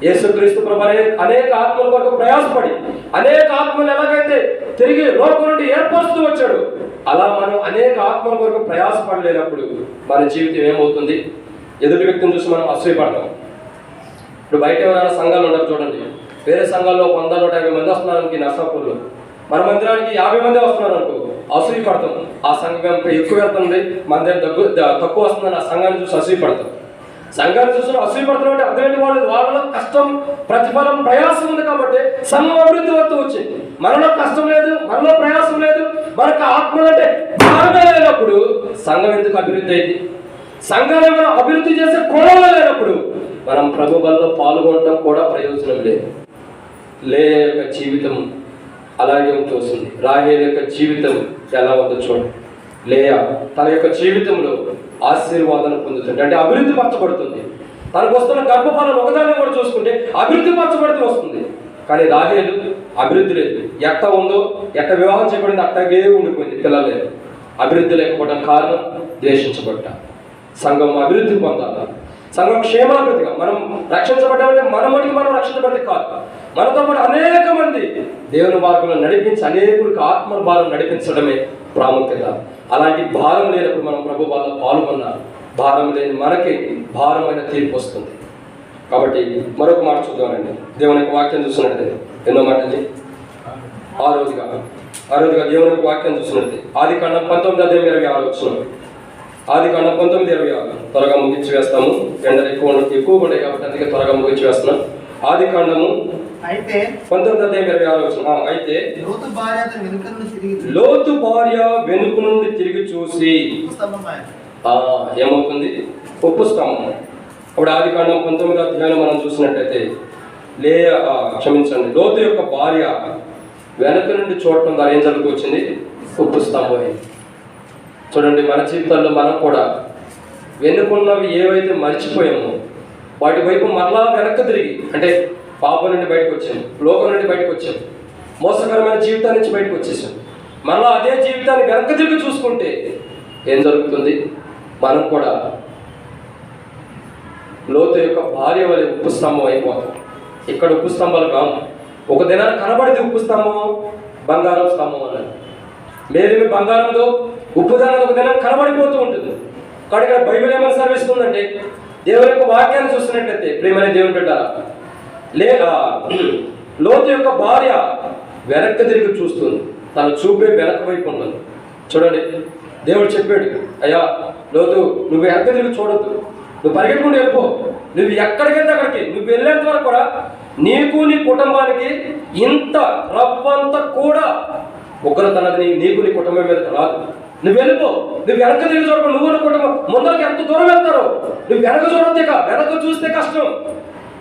యేసుక్రీస్తు ప్రభు అనేక ఆత్మల కొరకు ప్రయాసపడి అనేక ఆత్మలు ఎలాగైతే తిరిగి లోకం నుండి ఏర్పరుస్తూ వచ్చాడు అలా మనం అనేక ఆత్మల కొరకు ప్రయాసపడలేనప్పుడు మన జీవితం ఏమవుతుంది? ఎదుటి వ్యక్తిని చూసి మనం అసూయపడతాం. ఇప్పుడు బయట ఎవరైనా సంఘాలు ఉన్నారు చూడండి. వేరే సంఘాల్లో 100-150 మంది వస్తున్నారు అనుకో నర్సాపూర్లో, మన మందిరానికి 50 మంది వస్తున్నారు అనుకో, అసూయపడతాం. ఆ సంఘం ఎక్కువ వెళ్తుంది, మన దగ్గర తక్కువ వస్తుందని ఆ సంఘాన్ని చూసి అసూయపడతాం. సంఘాన్ని చూసి అసూయపడతాం అంటే అర్థమైంది వాళ్ళలో కష్టం, ప్రతిఫలం, ప్రయాసం ఉంది కాబట్టి సంఘం అభివృద్ధి వస్తూ వచ్చింది. మనలో కష్టం లేదు, మనలో ప్రయాసం లేదు, మనకు ఆత్మలంటే భారమే లేనప్పుడు సంఘం ఎందుకు అభివృద్ధి అయింది? సంఘాన్ని మనం అభివృద్ధి చేసే కోణంలో లేనప్పుడు మనం ప్రభు బలలో పాల్గొనడం కూడా ప్రయోజనం లేదు. యొక్క జీవితం అలాగే ఉంటూ వస్తుంది. రాహేలు యొక్క జీవితం ఎలా ఉందో చూడండి. లేయా తన యొక్క జీవితంలో ఆశీర్వాదాన్ని పొందుతుంది, అంటే అభివృద్ధి పరచబడుతుంది. తనకు వస్తున్న గర్భఫలం ఒకదాన్ని కూడా చూసుకుంటే అభివృద్ధి పరచబడుతూ వస్తుంది. కానీ రాహేలు అభివృద్ధి లేదు. ఎట్ట ఉందో, ఎట్ట వివాహం చేయబడింది అట్టగే ఉండిపోయింది. పిల్లలు లేదు. అభివృద్ధి లేకపోవడం కారణం ద్వేషించబడ్డ. సంఘం అభివృద్ధి పొందాలి, సంఘం క్షేమాభివృద్ధిగా. మనం రక్షించబడ్డామంటే మన మటుకు మనం రక్షించబడి కాదు, మనతో పాటు అనేక మంది దేవుని మార్గంలో నడిపించి అనేకులకు ఆత్మ భారం నడిపించడమే ప్రాముఖ్యత. అలాంటి భారం లేనప్పుడు మనం ప్రభు వాళ్ళ పాల్గొన్న భారం లేని మనకి భారమైన తీర్పు వస్తుంది. కాబట్టి మరొక మాట చూద్దామండి. దేవుని యొక్క వాక్యం చూస్తున్నట్టే ఎన్నో మాటది ఆరోజుగా దేవుని యొక్క వాక్యం చూస్తున్నట్టే ఆదికాండం 19:26 ఆదికాండం 19:26 త్వరగా ముగించి వేస్తాము. ఎండలు ఎక్కువ ఉన్నాయి కాబట్టి అందుకే త్వరగా ముగించి వేస్తున్నాం. ఆదికాండము 19:26 అయితే లోతు భార్య వెనుక నుండి తిరిగి చూసి ఏమవుతుంది? ఉప్పు స్తంభం. అప్పుడు ఆదికాండం 19వ అధ్యాయం మనం చూసినట్టయితే లోతు యొక్క భార్య వెనుక నుండి చూడటం ద్వారా ఏం జరుగుతుంది? ఉప్పు స్తంభం అయింది. చూడండి, మన జీవితాల్లో మనం కూడా వెనుకున్నవి ఏవైతే మర్చిపోయామో వాటి వైపు మరలా వెనక్కి తిరిగి, అంటే పాపం నుండి బయటకు వచ్చాం, లోకం నుండి బయటకు వచ్చాం, మోసకరమైన జీవితాన్ని నుంచి బయటకు వచ్చేసాం. మరలా అదే జీవితాన్ని వెనక్కి తిరిగి చూసుకుంటే ఏం జరుగుతుంది? మనం కూడా లోతు యొక్క భార్య వలె ఉప్పు స్తంభం అయిపోతాం. ఇక్కడ ఉప్పు స్తంభాలు కాదు. ఒక దినాన్ని కనబడితే ఉప్పు స్తంభం, బంగారం స్తంభం అన్నది. మేలిమి బంగారంతో ఉప్పు దాని ఒక దినం కనబడిపోతూ ఉంటుంది. కాబట్టి ఇక్కడ బైబిల్ ఏమైనా సర్విస్తుందంటే దేవుని యొక్క వాక్యాన్ని చూస్తున్నట్లయితే ప్రేమనే దేవుని బిడ్డారా, లోతు యొక్క భార్య వెనక్కి తిరిగి చూస్తుంది. తను చూపే వెనక వైపు ఉండదు. చూడండి, దేవుడు చెప్పాడు, అయ్యా లోతు నువ్వు వెనక్కి తిరిగి చూడొద్దు, నువ్వు పరిగెట్టుకుంటూ వెళ్ళిపో. నువ్వు ఎక్కడికైతే అక్కడికి నువ్వు వెళ్ళేంత వరకు కూడా నీకు నీ కుటుంబానికి ఇంత రవ్వంతా కూడా ఉగ్రత అన్నది నీకు నీ కుటుంబం మీద రాదు. నువ్వు వెళ్ళిపో. నువ్వు వెనక తిరిగి చూడకు. నువ్వు నీ కుటుంబం ముందరికి ఎంత దూరం వెళ్తారో నువ్వు వెనక చూడొద్దు. వెనక చూస్తే కష్టం.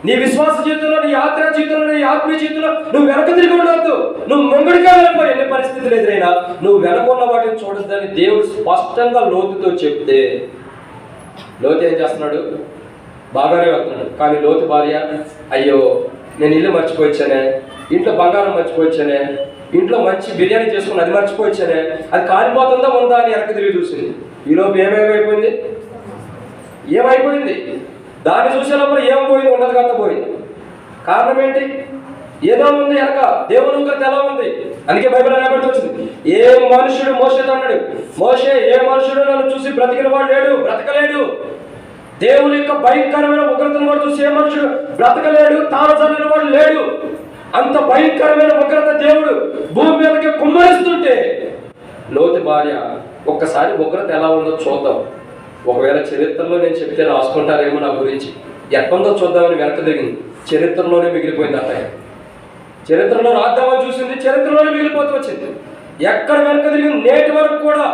నీ విశ్వాస జీవితంలో, నీ యాత్ర జీవితంలో, నీ ఆత్మీయ జీవితంలో నువ్వు వెనక తిరిగి ఉండవద్దు. నువ్వు ముంగడిగా వెళ్ళిపో. ఎన్ని పరిస్థితులు ఎదురైనా నువ్వు వెనకున్న వాటిని చూడొద్దని దేవుడు స్పష్టంగా లోతుతో చెప్తే లోతు ఏం చేస్తున్నాడు? బాగానే వెళ్తున్నాడు. కానీ లోతు భార్య, అయ్యో నేను ఇల్లు మర్చిపోయిచ్చానే, ఇంట్లో బంగారం మర్చిపోయిచ్చానే, ఇంట్లో మంచి బిర్యానీ చేసుకుని అది మర్చిపోయిచ్చానే, అది కాలిపోతుందా ఉందా అని వెనక్కి తిరిగి చూసింది. ఈలోపు ఏమైపోయింది? దాన్ని చూసేటప్పుడు ఏమైపోయింది? ఉండదు కదా పోయింది. కారణం ఏంటి? ఏదో ఉంది వెనక. దేవుని ఉగ్రత ఎలా ఉంది? అందుకే బైబిల్ రాబట్టి వచ్చింది, ఏ మనుషుడు మోషేతో అన్నాడు, మోషే ఏ మనుషుడు నన్ను చూసి బ్రతికిన వాడు లేడు, బ్రతకలేడు. దేవుని యొక్క భయంకరమైన ఉగ్రతను కూడా చూసి ఏ మనుషుడు బ్రతకలేడు, తాను వాడు లేడు. అంత భయంకరమైన ఉగ్రత దేవుడు భూమి మీదకి కుమ్మరిస్తుంటే లోతు భార్య ఒక్కసారి ఉగ్రత ఎలా ఉందో చూద్దాం. ఒకవేళ చరిత్రలో నేను చెప్తే రాసుకుంటారేమో నా గురించి, ఎక్కడుందో చూద్దామని వెనక దిగింది. చరిత్రలోనే మిగిలిపోయింది. అత్తయ్య చరిత్రలో రాద్దామని చూసింది, చరిత్రలోనే మిగిలిపోతూ వచ్చింది. ఎక్కడ వెనక తిరిగింది? నేటి వరకు కూడా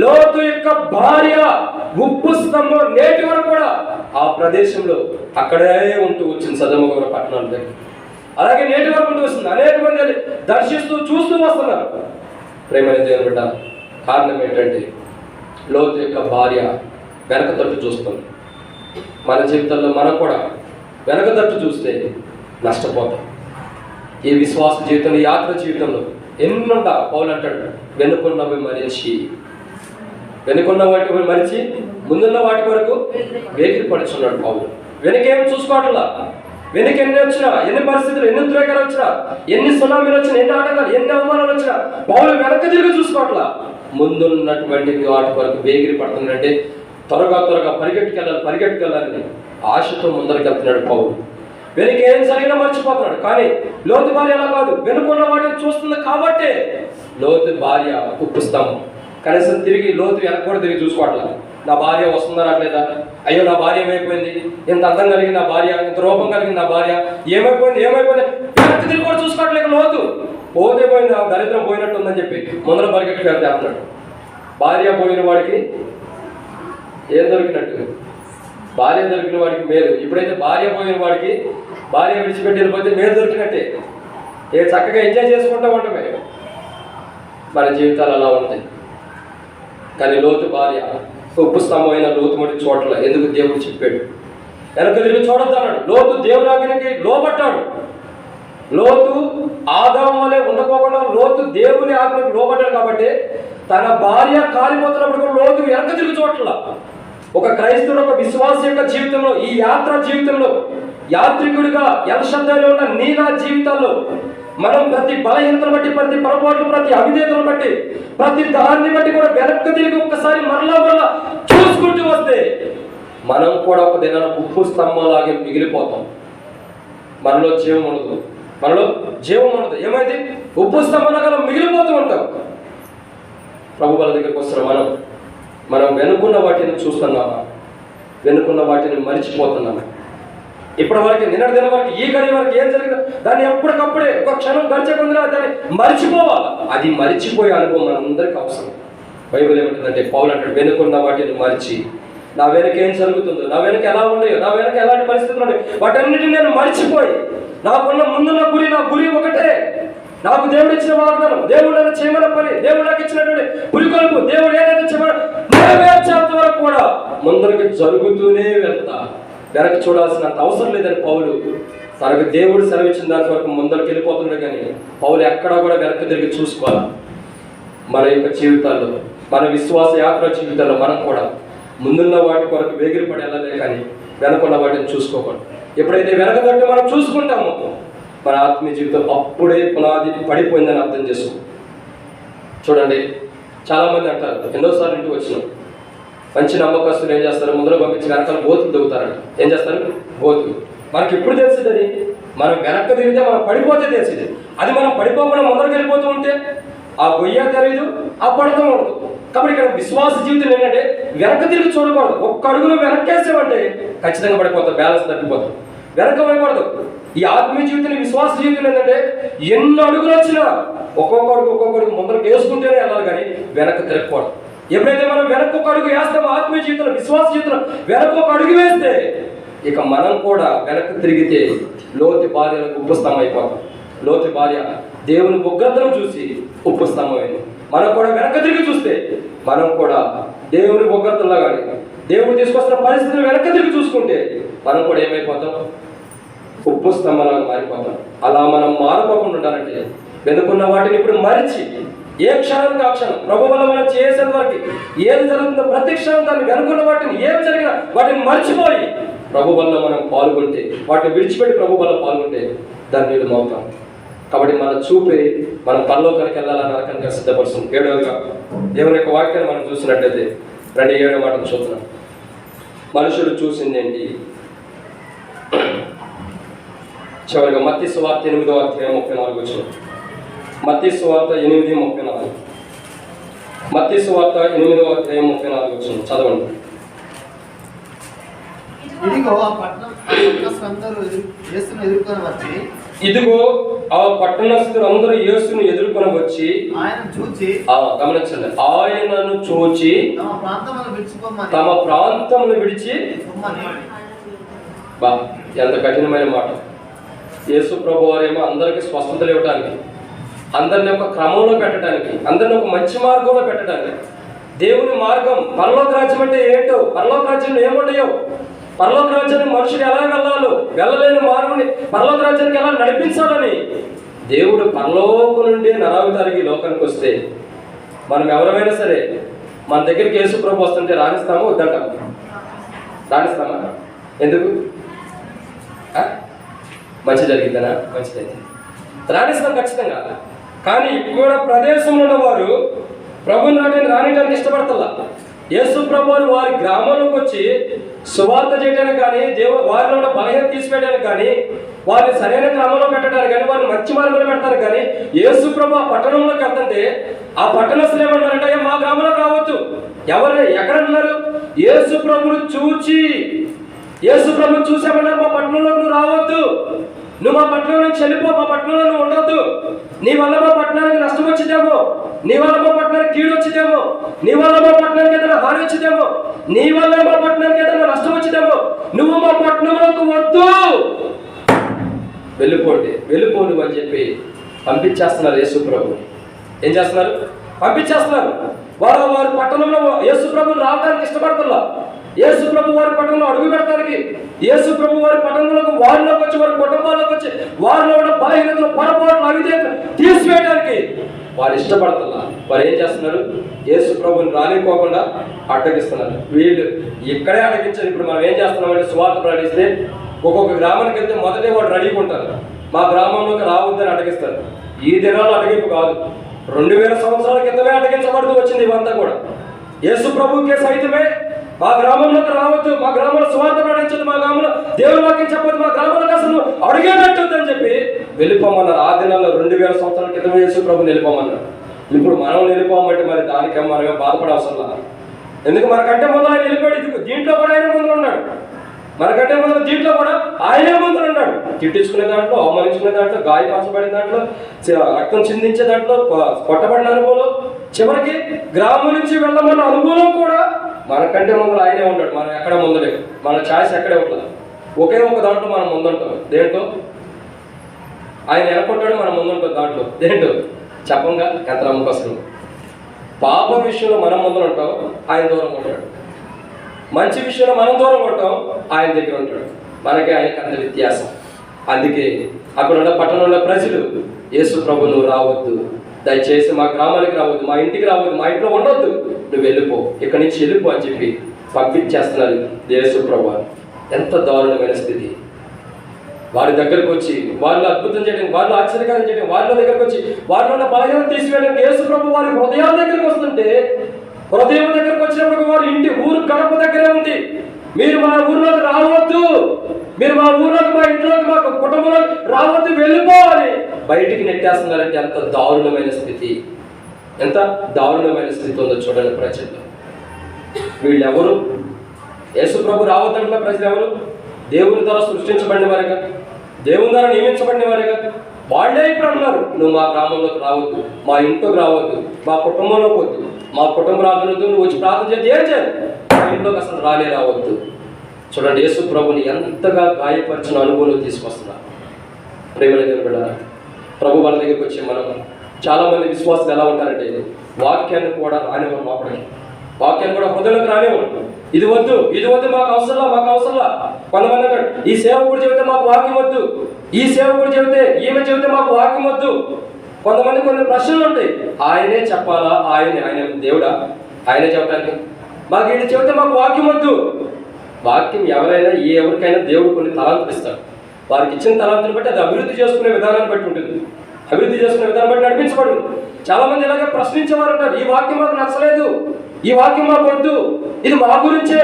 లోతు యొక్క భార్య ఉప్పు స్తంభం నేటి వరకు కూడా ఆ ప్రదేశంలో అక్కడే ఉంటూ వచ్చింది, సదమగౌర పట్టణాల దగ్గర. అలాగే నేటి వరకు ఉంటూ వస్తుంది. అనేక మంది దర్శిస్తూ చూస్తూ వస్తున్నారు. ప్రేమైన దేవుని బిడ్డ, కారణం ఏంటంటే లోతు యొక్క భార్య వెనక తట్టు చూస్తుంది. మన జీవితంలో మనం కూడా వెనక తట్టు చూస్తే నష్టపోతాం. ఈ విశ్వాస జీవితంలో, యాత్ర జీవితంలో ఎన్నుంటా పౌలు అంటాడు, వెనుకున్నవి మరిచి ముందున్న వాటి వరకు వేగిరి పడుచున్నాడు పౌలు. వెనకేం చూసుకోవట్లా. వెనక ఎన్ని వచ్చినా, ఎన్ని పరిస్థితులు, ఎన్ని ఉద్రేకాలు వచ్చినా, ఎన్ని సునామీలు వచ్చినా, ఎన్ని ఆటంకాలు, ఎన్ని అవమానాలు వచ్చినా పౌలు వెనక తిరిగి చూసుకోవట్లా. ముందున్నటువంటి వాటి వరకు వేగిరి పడుతుందంటే త్వరగా పరిగెట్టుకెళ్ళాలని ఆశతో ముందరికి వెళ్తున్నాడు పౌలు. వెనక ఏం జరిగినా మర్చిపోతున్నాడు. కానీ లోతు భార్య అలా కాదు, వెనుకున్న వాటిని చూస్తుంది కాబట్టే లోతు భార్య ఉప్పుస్తాము. కనీసం తిరిగి లోతు వెనక కూడా తిరిగి చూసుకోవట్లా. నా భార్య వస్తుందా రావట్లేదా, అయ్యో నా భార్య ఏమైపోయింది, ఇంత అందం కలిగింది నా భార్య, ఇంత రూపం కలిగింది నా భార్య, ఏమైపోయింది వెనక్కి తిరిగి కూడా చూసుకోవట్లేదు. లోతు పోతే పోయింది, దరిద్రం పోయినట్టు ఉందని చెప్పి ముందర పరిగెట్టుకు వెళ్తున్నాడు. భార్య పోయిన వాడికి ఏం దొరికినట్టు? భార్య దొరికిన వాడికి మేలు. ఇప్పుడైతే భార్య పోయిన వాడికి, భార్య విడిచిపెట్టి వెళ్ళిపోతే మేలు దొరికినట్టే. చక్కగా ఎంజాయ్ చేసుకుంటూ ఉండమే. మన జీవితాలు అలా ఉంటాయి. కానీ లోతు భార్య ఉప్పు స్తంభమైన లోతు మట్టి చూడట్ల. ఎందుకు? దేవుడు చెప్పాడు వెనక తిరిగి చూడొద్దు అన్నాడు. లోతు దేవుని ఆజ్ఞకి లోబడ్డాడు. లోతు ఆదాము వలె ఉండకోకుండా లోతు దేవుని ఆజ్ఞకు లోబడ్డాడు. కాబట్టి తన భార్య కాలిపోతున్నప్పుడు కూడా లోతు వెనక తిరిగి చూడట్ల. ఒక క్రైస్తవుడు, ఒక విశ్వాస యొక్క జీవితంలో, ఈ యాత్ర జీవితంలో యాత్రికుడిగా ఎల్షద్దాయిలో ఉన్న నీలా జీవితాల్లో మనం ప్రతి బలహీనతను బట్టి, ప్రతి పొరపాట్లు, ప్రతి అవిధేతను బట్టి, ప్రతి దాన్ని బట్టి కూడా వెనక్కి తిరిగి ఒక్కసారి మరలా చూసుకుంటూ వస్తే మనం కూడా ఒక దినాన ఉప్పు స్తంభంలాగే మిగిలిపోతాం. మనలో జీవం ఉండదు. ఏమైంది? ఉప్పు స్తంభంలాగా మిగిలిపోతూ ఉంటాం. ప్రభు వాళ్ళ దగ్గరికి వస్తున్నాం. మనం వెనుకున్న వాటిని చూస్తున్నామా? వెనుకున్న వాటిని మరిచిపోతున్నామా? ఇప్పటి వరకు, నిన్నటి దిన వరకు, ఈ గడి వరకు ఏం జరిగిందో దాన్ని ఎప్పటికప్పుడే ఒక క్షణం గడిచకుండా దాన్ని మరిచిపోవాలి. అది మరిచిపోయే అనుభవం మనందరికీ అవసరం. బైబిల్ ఏమంటుందంటే, పౌలు అంటాడు, వెనుకున్న వాటిని మరిచి, నా వెనక ఏం జరుగుతుందో, నా వెనక ఎలా ఉన్నాయో, నా వెనక ఎలాంటి పరిస్థితులు ఉన్నాయో వాటన్నిటిని నేను మరిచిపోయి, నాకున్న ముందున్న నా గురి ఒకటే. నాకు దేవుడు ఇచ్చిన వాగ్దానం, దేవుడు నన్ను చేయమన్న పని, దేవుడు నాకు ఇచ్చినటువంటి పురికొల్పు, దేవుడు ఏదైతే చేయమని నెరవేర్చేంత వరకు కూడా ముందరికి జరుగుతూనే వెళ్తా. వెనక్కి చూడాల్సినంత అవసరం లేదని పౌలు తనకు దేవుడు సెలవిచ్చిన దాని వరకు ముందరికి వెళ్ళిపోతున్నాడు. కానీ పౌలు ఎక్కడా కూడా వెనక్కి తిరిగి చూసుకోవాలి. మన యొక్క జీవితాల్లో, మన విశ్వాస యాత్ర జీవితాల్లో మనం కూడా ముందున్న వాటి కొరకు వేగిరిపడి వెళ్ళలే, కానీ వెనకున్న వాటిని చూసుకోకూడదు. ఎప్పుడైతే వెనక తట్టు మనం చూసుకుంటామో మన ఆత్మీయ జీవితం అప్పుడే పునాది పడిపోయిందని అర్థం చేసుకో. చూడండి, చాలామంది అంటారు, ఎన్నోసార్లు ఇంటికి వచ్చినాం, మంచి నమ్మకస్తులు ఏం చేస్తారు, ముందర పంపించి వెనకాల గోతులు దిగుతారంట. ఏం చేస్తారు? గోతులు. మనకి ఎప్పుడు తెలిసింది? అది మనం వెనక్కి తిరిగితే మనం పడిపోతే తెలిసింది. అది మనం పడిపోకుండా ముందరకు వెళ్ళిపోతూ ఉంటే ఆ గొయ్య తెలియదు, ఆ పడతం ఉండదు. కాబట్టి ఇక్కడ విశ్వాస జీవితం ఏంటంటే వెనక్కి తిరిగి చూడకూడదు. ఒక్క అడుగులో వెనక్కేసామంటే ఖచ్చితంగా పడిపోతాం, బ్యాలెన్స్ తగ్గిపోతాం. వెనక పడకూడదు. ఈ ఆత్మీయ జీవితం, విశ్వాస జీవితం ఏంటంటే ఎన్ని అడుగులు వచ్చినా ఒక్కొక్కడికి ముందరకు వేసుకుంటేనే వెళ్ళాలి, కానీ వెనక్కి తిరగకూడదు. ఎప్పుడైతే మనం వెనక్కి ఒక అడుగు వేస్తామో ఆత్మీయ జీవితంలో, విశ్వాస జీవితంలో వెనక్కి ఒక అడుగు వేస్తే ఇక మనం కూడా వెనక్కి తిరిగితే లోతు భార్యలకు ఉప్పుస్తంభం అయిపోతాం. లోతు భార్య దేవుని ఉగ్రతను చూసి ఉప్పుస్తంభమైంది. మనం కూడా వెనక్కి తిరిగి చూస్తే మనం కూడా దేవుని ఉగ్రతలా కానీ దేవుడు తీసుకొస్తున్న పరిస్థితులు వెనక్కి తిరిగి చూసుకుంటే మనం కూడా ఏమైపోతాం? ఉప్పు స్తంభంలాగా మారిపోతాం. అలా మనం మారిపోకుండా ఉండాలంటే వెనుకున్న వాటిని ఇప్పుడు మరిచి, ఏ క్షణానికి ఆ క్షణం ప్రభు వల్ల మనం చేసేంత వరకు ఏది జరుగుతుందో ప్రతి క్షణం దాన్ని వెనుకున్న వాటిని ఏమి జరిగినా వాటిని మర్చిపోయి ప్రభు వల్ల మనం పాల్గొంటే, వాటిని విడిచిపెట్టి ప్రభు వల్ల పాల్గొంటే దాన్ని నీళ్ళు మోతాం. కాబట్టి మన చూపే మనం పరలోకానికి వెళ్ళాలని నరకానికి సిద్ధపరుస్తుంది. 7వదిగా దేవుని యొక్క వాక్యాన్ని మనం చూసినట్లయితే 7వ మాట చూస్తున్నాం. మనుషుడు చూసింది ఏంటి? చివరిగా మత్తయి సువార్త 8వ అధ్యాయం 34 వచనం. మత్తయి సువార్త 8:34. మత్తయి సువార్త 8వ అధ్యాయం 34 వచనం చదవండి. ఇదిగో ఆ పట్టణస్థులందరూ యేసును ఎదుర్కొని వచ్చి గమనించండి, ఆయనను చూచి తమ ప్రాంతమును విడిచి ఎంత కఠినమైన మాట. యేసు ప్రభు వారేమో అందరికీ స్వస్థతలు ఇవ్వడానికి, అందరిని ఒక క్రమంలో పెట్టడానికి, అందరిని ఒక మంచి మార్గంలో పెట్టడానికి, దేవుని మార్గం పరలోక రాజ్యం అంటే ఏంటో, పరలోక రాజ్యంలో ఏముంటాయో, పరలోక రాజ్యానికి మనుషులు ఎలా వెళ్ళాలో, వెళ్ళలేని మార్గంని పరలోక రాజ్యానికి ఎలా నడిపించాలని దేవుడు పరలోకం నుండి నరావతారికి లోకానికి వస్తే మనం ఎవరైనా సరే మన దగ్గరికి యేసు ప్రభు వస్తుంటే రాణిస్తామో వద్దంటాము? రాణిస్తామా? ఎందుకు? మంచి జరిగిందనా? మంచిదైతే రాణిస్తాం ఖచ్చితంగా. కానీ ఇక్కడ ప్రదేశంలో ఉన్నవారు ప్రభు నాటిని రానిటానికి ఇష్టపడతల్లా. యేసు ప్రభు వారి గ్రామంలోకి వచ్చి సువార్త చేయడానికి కానీ, వారిలో ఉన్న బలహీనత తీసివేయడానికి కానీ, వారిని సరైన క్రమంలో పెట్టడానికి కానీ, వారిని మంచి మార్గంలో పెట్టడానికి కానీ యేసు ప్రభు ఆ పట్టణంలోకి వెళ్తుంటే ఆ పట్టణస్తులు ఏమన్నారంటే, మా గ్రామంలోకి రావద్దు. ఎవరు ఎక్కడ ఉన్నారు? యేసు ప్రభుని చూచి, యేసు ప్రభుని చూసామన్నారు, మా పట్టణంలోకి నువ్వు రావద్దు, నువ్వు మా పట్టణం నుంచి వెళ్ళిపో, మా పట్టణంలో నువ్వు ఉండొద్దు, నీ వల్ల మా పట్టణానికి నష్టం వచ్చిందేమో, నీ వల్ల మా పట్టణానికి కీడు వచ్చిందేమో, నీ వల్ల మా పట్టణానికి ఏదైనా హాని వచ్చిందేమో, నీ వల్ల మా పట్టణానికి ఏదైనా నష్టం వచ్చిందేమో, నువ్వు మా పట్టణంలోకి వద్దు, వెళ్ళిపోండి అని చెప్పి పంపించేస్తున్నారు యేసు ప్రభు. ఏం చేస్తున్నారు? పంపించేస్తున్నారు. వారి పట్టణంలో యేసు ప్రభుని రావడానికి ఇష్టపడుతున్నా, యేసు ప్రభు వారి పట్టణంలో అడుగు పెడతానికి, యేసు ప్రభు వారి పట్టణంలోకి వారిలోకి వచ్చి, వారి కుటుంబాల్లోకి వచ్చి, వారిలో ఉన్న బలహీనతలు, పొరపాట్లు, అవిధేయతలు తీసివేయడానికి వారు ఇష్టపడుతున్నా. వారు ఏం చేస్తున్నారు? యేసు ప్రభుని రానిపోకుండా అడ్డగిస్తున్నారు. వీళ్ళు ఇక్కడే అడ్డగించారు. ఇప్పుడు మనం ఏం చేస్తున్నామంటే సువార్త ప్రకటిస్తే ఒక్కొక్క గ్రామానికి వెళ్తే మొదటే వాడు రెడీగా ఉంటారు, మా గ్రామంలోకి రావద్దని అడ్డగిస్తారు. ఈ దినాల్లో అడ్డగింపు కాదు, 2000 సంవత్సరాల క్రితమే అడ్డగించబడుతూ వచ్చింది ఇవంతా కూడా. యేసు ప్రభుకే సైతమే మా గ్రామంలోకి రావద్దు, మా గ్రామంలో సువార్త ప్రకటించదు, మా గ్రామంలో దేవుని వాక్యం చెప్పదు, మా గ్రామంలోకి అసలు అడిగే పెట్టొద్దు అని చెప్పి వెళ్ళిపోమన్నారు. ఆ దినాల్లో 2000 సంవత్సరాల క్రితం యేసు ప్రభుని వెళ్ళిపోమన్నారు. ఇప్పుడు మనం వెళ్ళిపోమంటే మరి దానికేమో మనమే బాధపడవసరం లేదు. ఎందుకు? మనకంటే ముందు ఆయన వెళ్ళిపోయాడు. దీంట్లో కూడా ఆయన ముందు ఉన్నాడు, మనకంటే ముందు దీంట్లో కూడా ఆయనే ముందు ఉన్నాడు. తిట్టించుకునే దాంట్లో, అవమానించుకునే దాంట్లో, గాయపరచబడిన దాంట్లో, రక్తం చిందించే దాంట్లో, కొట్టబడిన అనుభవం, చివరికి గ్రామం నుంచి వెళ్ళమన్న అనుభవం కూడా మనకంటే ముందు ఆయనే ఉంటాడు. మనం ఎక్కడ ముందులేదు, మన ఛాయిస్ ఎక్కడే ఉంటుంది. ఒకే ఒక దాంట్లో మనం ముందుంటాం. దేంట్లో? ఆయన వెనకొట్టాడు, మనం ముందుంటాం. దాంట్లో దేంట్లో? చెప్పంగా ఎంత నమ్మకం. పాప విషయంలో మనం ముందు ఉంటాం, ఆయన దూరం ఉంటాడు. మంచి విషయంలో మనం దూరం ఉంటాం, ఆయన దగ్గర ఉంటాడు. మనకి ఆయనకి అంత వ్యత్యాసం. అందుకే అక్కడ ఉన్న పట్టణంలో ప్రజలు యేసు ప్రభు నువ్వు రావద్దు, దయచేసి మా గ్రామానికి రావద్దు, మా ఇంటికి రావద్దు, మా ఇంట్లో ఉండొద్దు, నువ్వు వెళ్ళిపో, ఇక్కడి నుంచి వెళ్ళిపో అని చెప్పి పంపించేస్తున్నారు యేసు ప్రభు. ఎంత దారుణమైన స్థితి. వారి దగ్గరకు వచ్చి వాళ్ళు అద్భుతం చేయడం, వాళ్ళు ఆశ్చర్యకారం చేయడం, వాళ్ళ దగ్గరకు వచ్చి వారిలో ఉన్న బలహీనత తీసివేయడం యేసు ప్రభు వారి హృదయాల దగ్గరకు వస్తుంటే, హృదయం దగ్గరకు వచ్చినప్పుడు వారి ఇంటి ఊరు గడప దగ్గరే ఉంది, మీరు మా ఊర్లోకి రావద్దు, మీరు మా ఊర్లోకి, మా ఇంట్లోకి, మా కుటుంబంలోకి రావద్దు, వెళ్ళిపోవాలి, బయటికి నెట్టేస్తున్నారంటే ఎంత దారుణమైన స్థితి, ఎంత దారుణమైన స్థితి ఉందో చూడండి ప్రజల్లో. వీళ్ళెవరు? యేసు ప్రభు రావద్దంటున్న ప్రజలు ఎవరు? దేవుని ద్వారా సృష్టించబడిన వారుగా, దేవుని ద్వారా నియమించబడిన వారుగా. వాళ్ళే ఇప్పుడు అన్నారు, నువ్వు మా గ్రామంలోకి రావద్దు, మా ఇంట్లోకి రావద్దు, మా కుటుంబంలోకి వద్దు, మా కుటుంబ రావద్దు, నువ్వు వచ్చి ప్రార్థన చేసి ఏం చేయాలి, మా ఇంట్లోకి అసలు రావద్దు. చూడండి యేసు ప్రభుని ఎంతగా గాయపరిచిన అనుభవం తీసుకొస్తున్నారు. ప్రేమలో దేవుడారా, ప్రభు వాళ్ళ దగ్గరికి వచ్చి మనం చాలామంది విశ్వాసులు ఎలా ఉంటారంటే వాక్యాన్ని కూడా రానివ్వరు, లోపలికి వాక్యాన్ని కూడా హృదయంలోకి రానివ్వరు. ఇది వద్దు, ఇది వద్దు, మాకు అవసరంలా, మాకు అవసరంలా. కొంతమంది అంటాడు, ఈ సేవకుడు చెబితే మాకు వాక్యం వద్దు, ఈ సేవకుడు చెబితే, ఈమె చెబితే మాకు వాక్యం వద్దు. కొంతమంది కొన్ని ప్రశ్నలు ఉంటాయి, ఆయనే చెప్పాలా, ఆయన దేవుడా, ఆయనే చెప్పడానికి, మాకు వీళ్ళు చెబితే మాకు వాక్యం వద్దు. వాక్యం ఎవరికైనా దేవుడు కొన్ని తలాంతులు ఇస్తాడు, వారికి ఇచ్చిన తలాంతుని బట్టి అది అభివృద్ధి చేసుకునే విధానాన్ని బట్టి ఉంటుంది. అభివృద్ధి చేసుకునే విధానం బట్టి నడిపించబడు. చాలా మంది ఇలాగే ప్రశ్నించేవారు ఉంటారు, ఈ వాక్యం మాకు నచ్చలేదు, ఈ వాక్యం మాకు వద్దు, ఇది మా గురించే,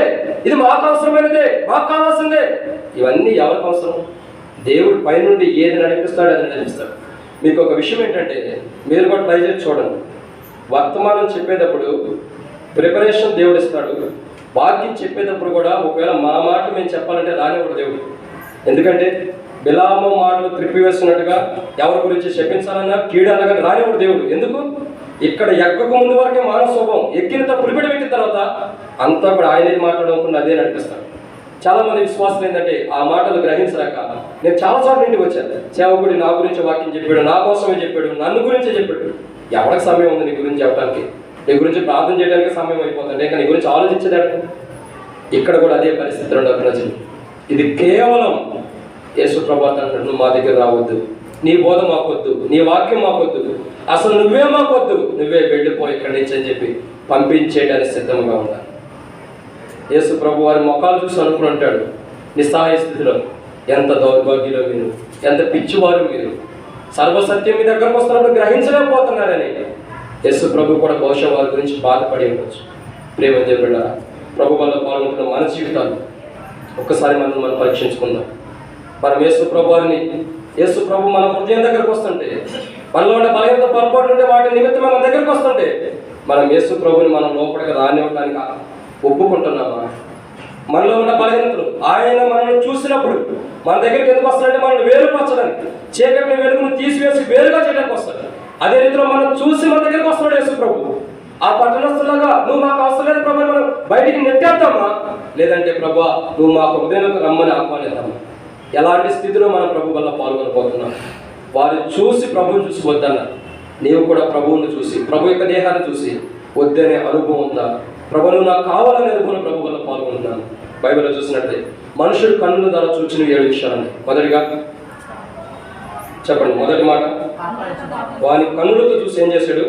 ఇది మాకు అవసరమైనదే, మాకు కావాల్సిందే. ఇవన్నీ ఎవరికి అవసరం? దేవుడు పైనుండి ఏది నడిపిస్తాడో అది నడిపిస్తాడు. మీకు ఒక విషయం ఏంటంటే, మీరు కూడా ట్రై చేసి చూడండి. వర్తమానం చెప్పేటప్పుడు ప్రిపరేషన్ దేవుడు ఇస్తాడు. వాక్యం చెప్పేటప్పుడు కూడా ఒకవేళ మన మాటలు మేము చెప్పాలంటే రానివ్వడు దేవుడు. ఎందుకంటే బిలాము మాటలు త్రిప్పివేస్తున్నట్టుగా ఎవరి గురించి శపించాలన్నా కీడనగా రానివ్వడు దేవుడు. ఎందుకు? ఇక్కడ ఎక్కక ముందు వరకే మానవ స్వభావం, ఎక్కిన పులిపెట్టి పెట్టిన తర్వాత అంతా కూడా ఆయన మాట్లాడకుండా అదే నడిపిస్తాడు. చాలా మంది విశ్వాసం ఏంటంటే ఆ మాటలు గ్రహించలేక, నేను చాలాసార్లు ఇంటికి వచ్చాను, సేవకుడి నా గురించి వాక్యం చెప్పాడు, నా కోసమే చెప్పాడు, నన్ను గురించే చెప్పాడు. ఎవరికి సమయం ఉంది నీ గురించి చెప్పడానికి? నీ గురించి ప్రార్థన చేయడానికి సమయం అయిపోతుంది, లేక నీ గురించి ఆలోచించడానికి. ఇక్కడ కూడా అదే పరిస్థితి ఉండవు ప్రజలు. ఇది కేవలం యేసు ప్రభు అంటాడు, నువ్వు మా దగ్గర రావద్దు, నీ బోధ మాకొద్దు, నీ వాక్యం మాకొద్దు, అసలు నువ్వే మాకొద్దు, నువ్వే వెళ్ళిపో ఇక్కడి నుంచి అని చెప్పి పంపించేయడానికి సిద్ధంగా ఉండాలి. యేసు ప్రభు వారి ముఖాలు చూసి అనుకుని ఉంటాడు నిస్సహాయ స్థితిలో, ఎంత దౌర్భాగ్యులో మీరు, ఎంత పిచ్చివారు మీరు, సర్వసత్యం మీ దగ్గరకు వస్తున్నప్పుడు గ్రహించలేకపోతున్నారని యేసు ప్రభు కూడా బహుశా వారి గురించి బాధపడి ఉండొచ్చు. ప్రేమ దేవుడా, ప్రభు వల్ల పాల్గొంటున్న మన జీవితాలు ఒక్కసారి మనం పరీక్షించుకుందాం. మనం యేసు ప్రభు మన హృదయం దగ్గరకు వస్తుంటే, మనలో ఉండే బలహీనత పొరపాటు ఉంటే వాటి నిమిత్తం మన దగ్గరకు వస్తుంటే, మనం యేసు ప్రభుని మనం లోపలికి రానివ్వడానికి ఒప్పుకుంటున్నామా? మనలో ఉన్న బలహీనతలు ఆయన మనల్ని చూసినప్పుడు మన దగ్గరికి ఎందుకు వస్తాడంటే మనల్ని వేరుపరచడానికి, చీకటిని వెలుగును తీసివేసి వేరుగా చేయడానికి వస్తాడు. అదే రీతిలో మనం చూసి మన దగ్గరికి వస్తున్నాడు యేసు ప్రభు. ఆ పట్టణస్తులాగా నువ్వు మాకు అవసరం లేదు ప్రభు మనం బయటికి నెట్టేద్దామా, లేదంటే ప్రభు నువ్వు మా హృదయంలోకి రమ్మని ఆహ్వానిద్దామా? ఎలాంటి స్థితిలో మనం ప్రభు వల్ల పాల్గొనబోతున్నాం? వారు చూసి ప్రభువుని చూసి వద్దన్నారు. నీవు కూడా ప్రభువుని చూసి, ప్రభు యొక్క దేహాన్ని చూసి వద్దనే అనుభవం ఉందా? ప్రభు నువ్వు నాకు కావాలనే అనుభవం ప్రభు వల్ల పాల్గొంటున్నాను. బైబిల్లో చూసినట్లయితే మనుషుడు కన్నుల ద్వారా చూసిన 7 విషయాలని. మొదటిగా చెప్పండి, మొదటి మాట, వాని కన్నులతో చూసి ఏం చేశాడు?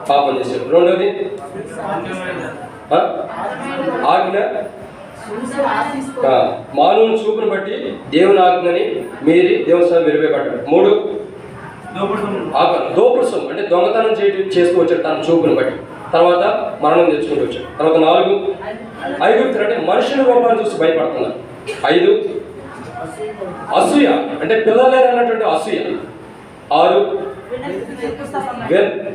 పాపం చేశాడు. రెండోది ఆజ్ఞ, మానవుని చూపును బట్టి దేవుని ఆజ్ఞని మీరి దేవుని సభ విరివేయబడ్డాడు. 3 దోపుడు సొమ్ము అంటే దొంగతనం చేస్తూ వచ్చాడు తన చూపును బట్టి. తర్వాత మరణం తెచ్చుకుంటూ వచ్చాడు. తర్వాత 4 ఐగుప్తులు అంటే మనుషుల రూపాన్ని చూసి భయపడుతున్నారు. 5 అసూయ అంటే పిల్లలేరు అన్నటువంటి అసూయ. 6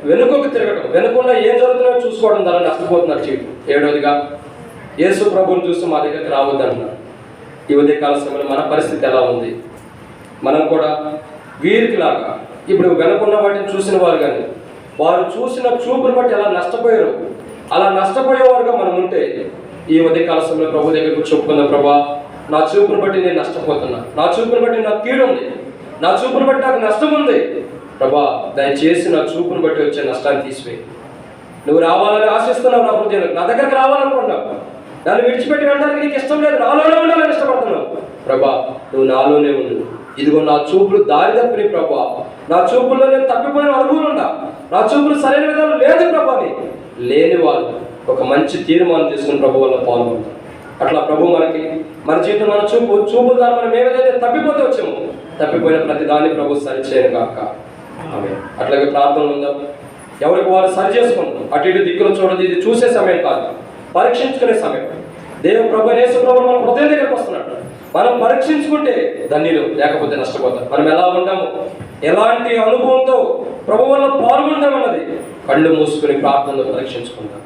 వెనుకకు తిరగటం, వెనుకుండా ఏం జరుగుతుందో చూసుకోవడం ద్వారా నష్టపోతున్నారు జీవితం. 7వదిగా యేసు ప్రభువుని చూసి మా దగ్గరికి రావద్దు అంటున్నారు. ఈ ఉదయకాల సమయంలో మన పరిస్థితి ఎలా ఉంది? మనం కూడా వీరికి లాగా ఇప్పుడు వెనుకున్న వాటిని చూసిన వారు కానీ వారు చూసిన చూపును బట్టి ఎలా నష్టపోయారు, అలా నష్టపోయేవారుగా మనం ఉంటే ఈ ఉదయకాల సమయంలో ప్రభు దగ్గరకు చెప్పుకుందాం. ప్రభా, నా చూపును బట్టి నేను నష్టపోతున్నా, నా చూపును బట్టి నాకు కీడు ఉంది, నా చూపును బట్టి నాకు నష్టం ఉంది. ప్రభా, దయచేసి నా చూపును బట్టి వచ్చే నష్టాన్ని తీసివేయి. నువ్వు రావాలని ఆశిస్తున్నావు, నా హృదయంలో నా దగ్గరికి రావాలనుకున్నావు, దాన్ని విడిచిపెట్టి వెళ్ళడానికి నీకు ఇష్టం లేదు, నాలోనే ఉండాలని ఇష్టపడుతున్నావు. ప్రభా, నువ్వు నాలోనే ఉండు. ఇదిగో నా చూపులు దారి తప్పిని ప్రభా, నా చూపుల్లో నేను తప్పిపోయిన అనుభవం ఉందా, నా చూపులు సరైన విధానం లేదు ప్రభాని లేని వాళ్ళు ఒక మంచి తీర్మానం తీసుకుని ప్రభు వల్ల పాల్గొంటారు. అట్లా ప్రభు మనకి మన జీవితం మన చూపు ద్వారా మనం ఏదైతే తప్పిపోతే వచ్చామో తప్పిపోయిన ప్రతి దాన్ని ప్రభు సరిచేయను కాక. ఆమె అట్లాగే ప్రార్థనలు ఉందాం. ఎవరికి వారు సరి చేసుకుంటాం. అటు ఇటు దిక్కులు చూడదు. ఇది చూసే సమయం కాదు, పరీక్షించుకునే సమయం. దేవుడు ప్రభు యేసు ప్రభు మన హృదయం దగ్గరికి వస్తున్నాడు. మనం పరీక్షించుకుంటే ధన్యులు, లేకపోతే నష్టపోతాం. మనం ఎలా ఉంటాము, ఎలాంటి అనుభవంతో ప్రభు వల్ల పాల్గొంటామన్నది కళ్ళు మూసుకుని ప్రార్థనలో పరీక్షించుకుంటాం.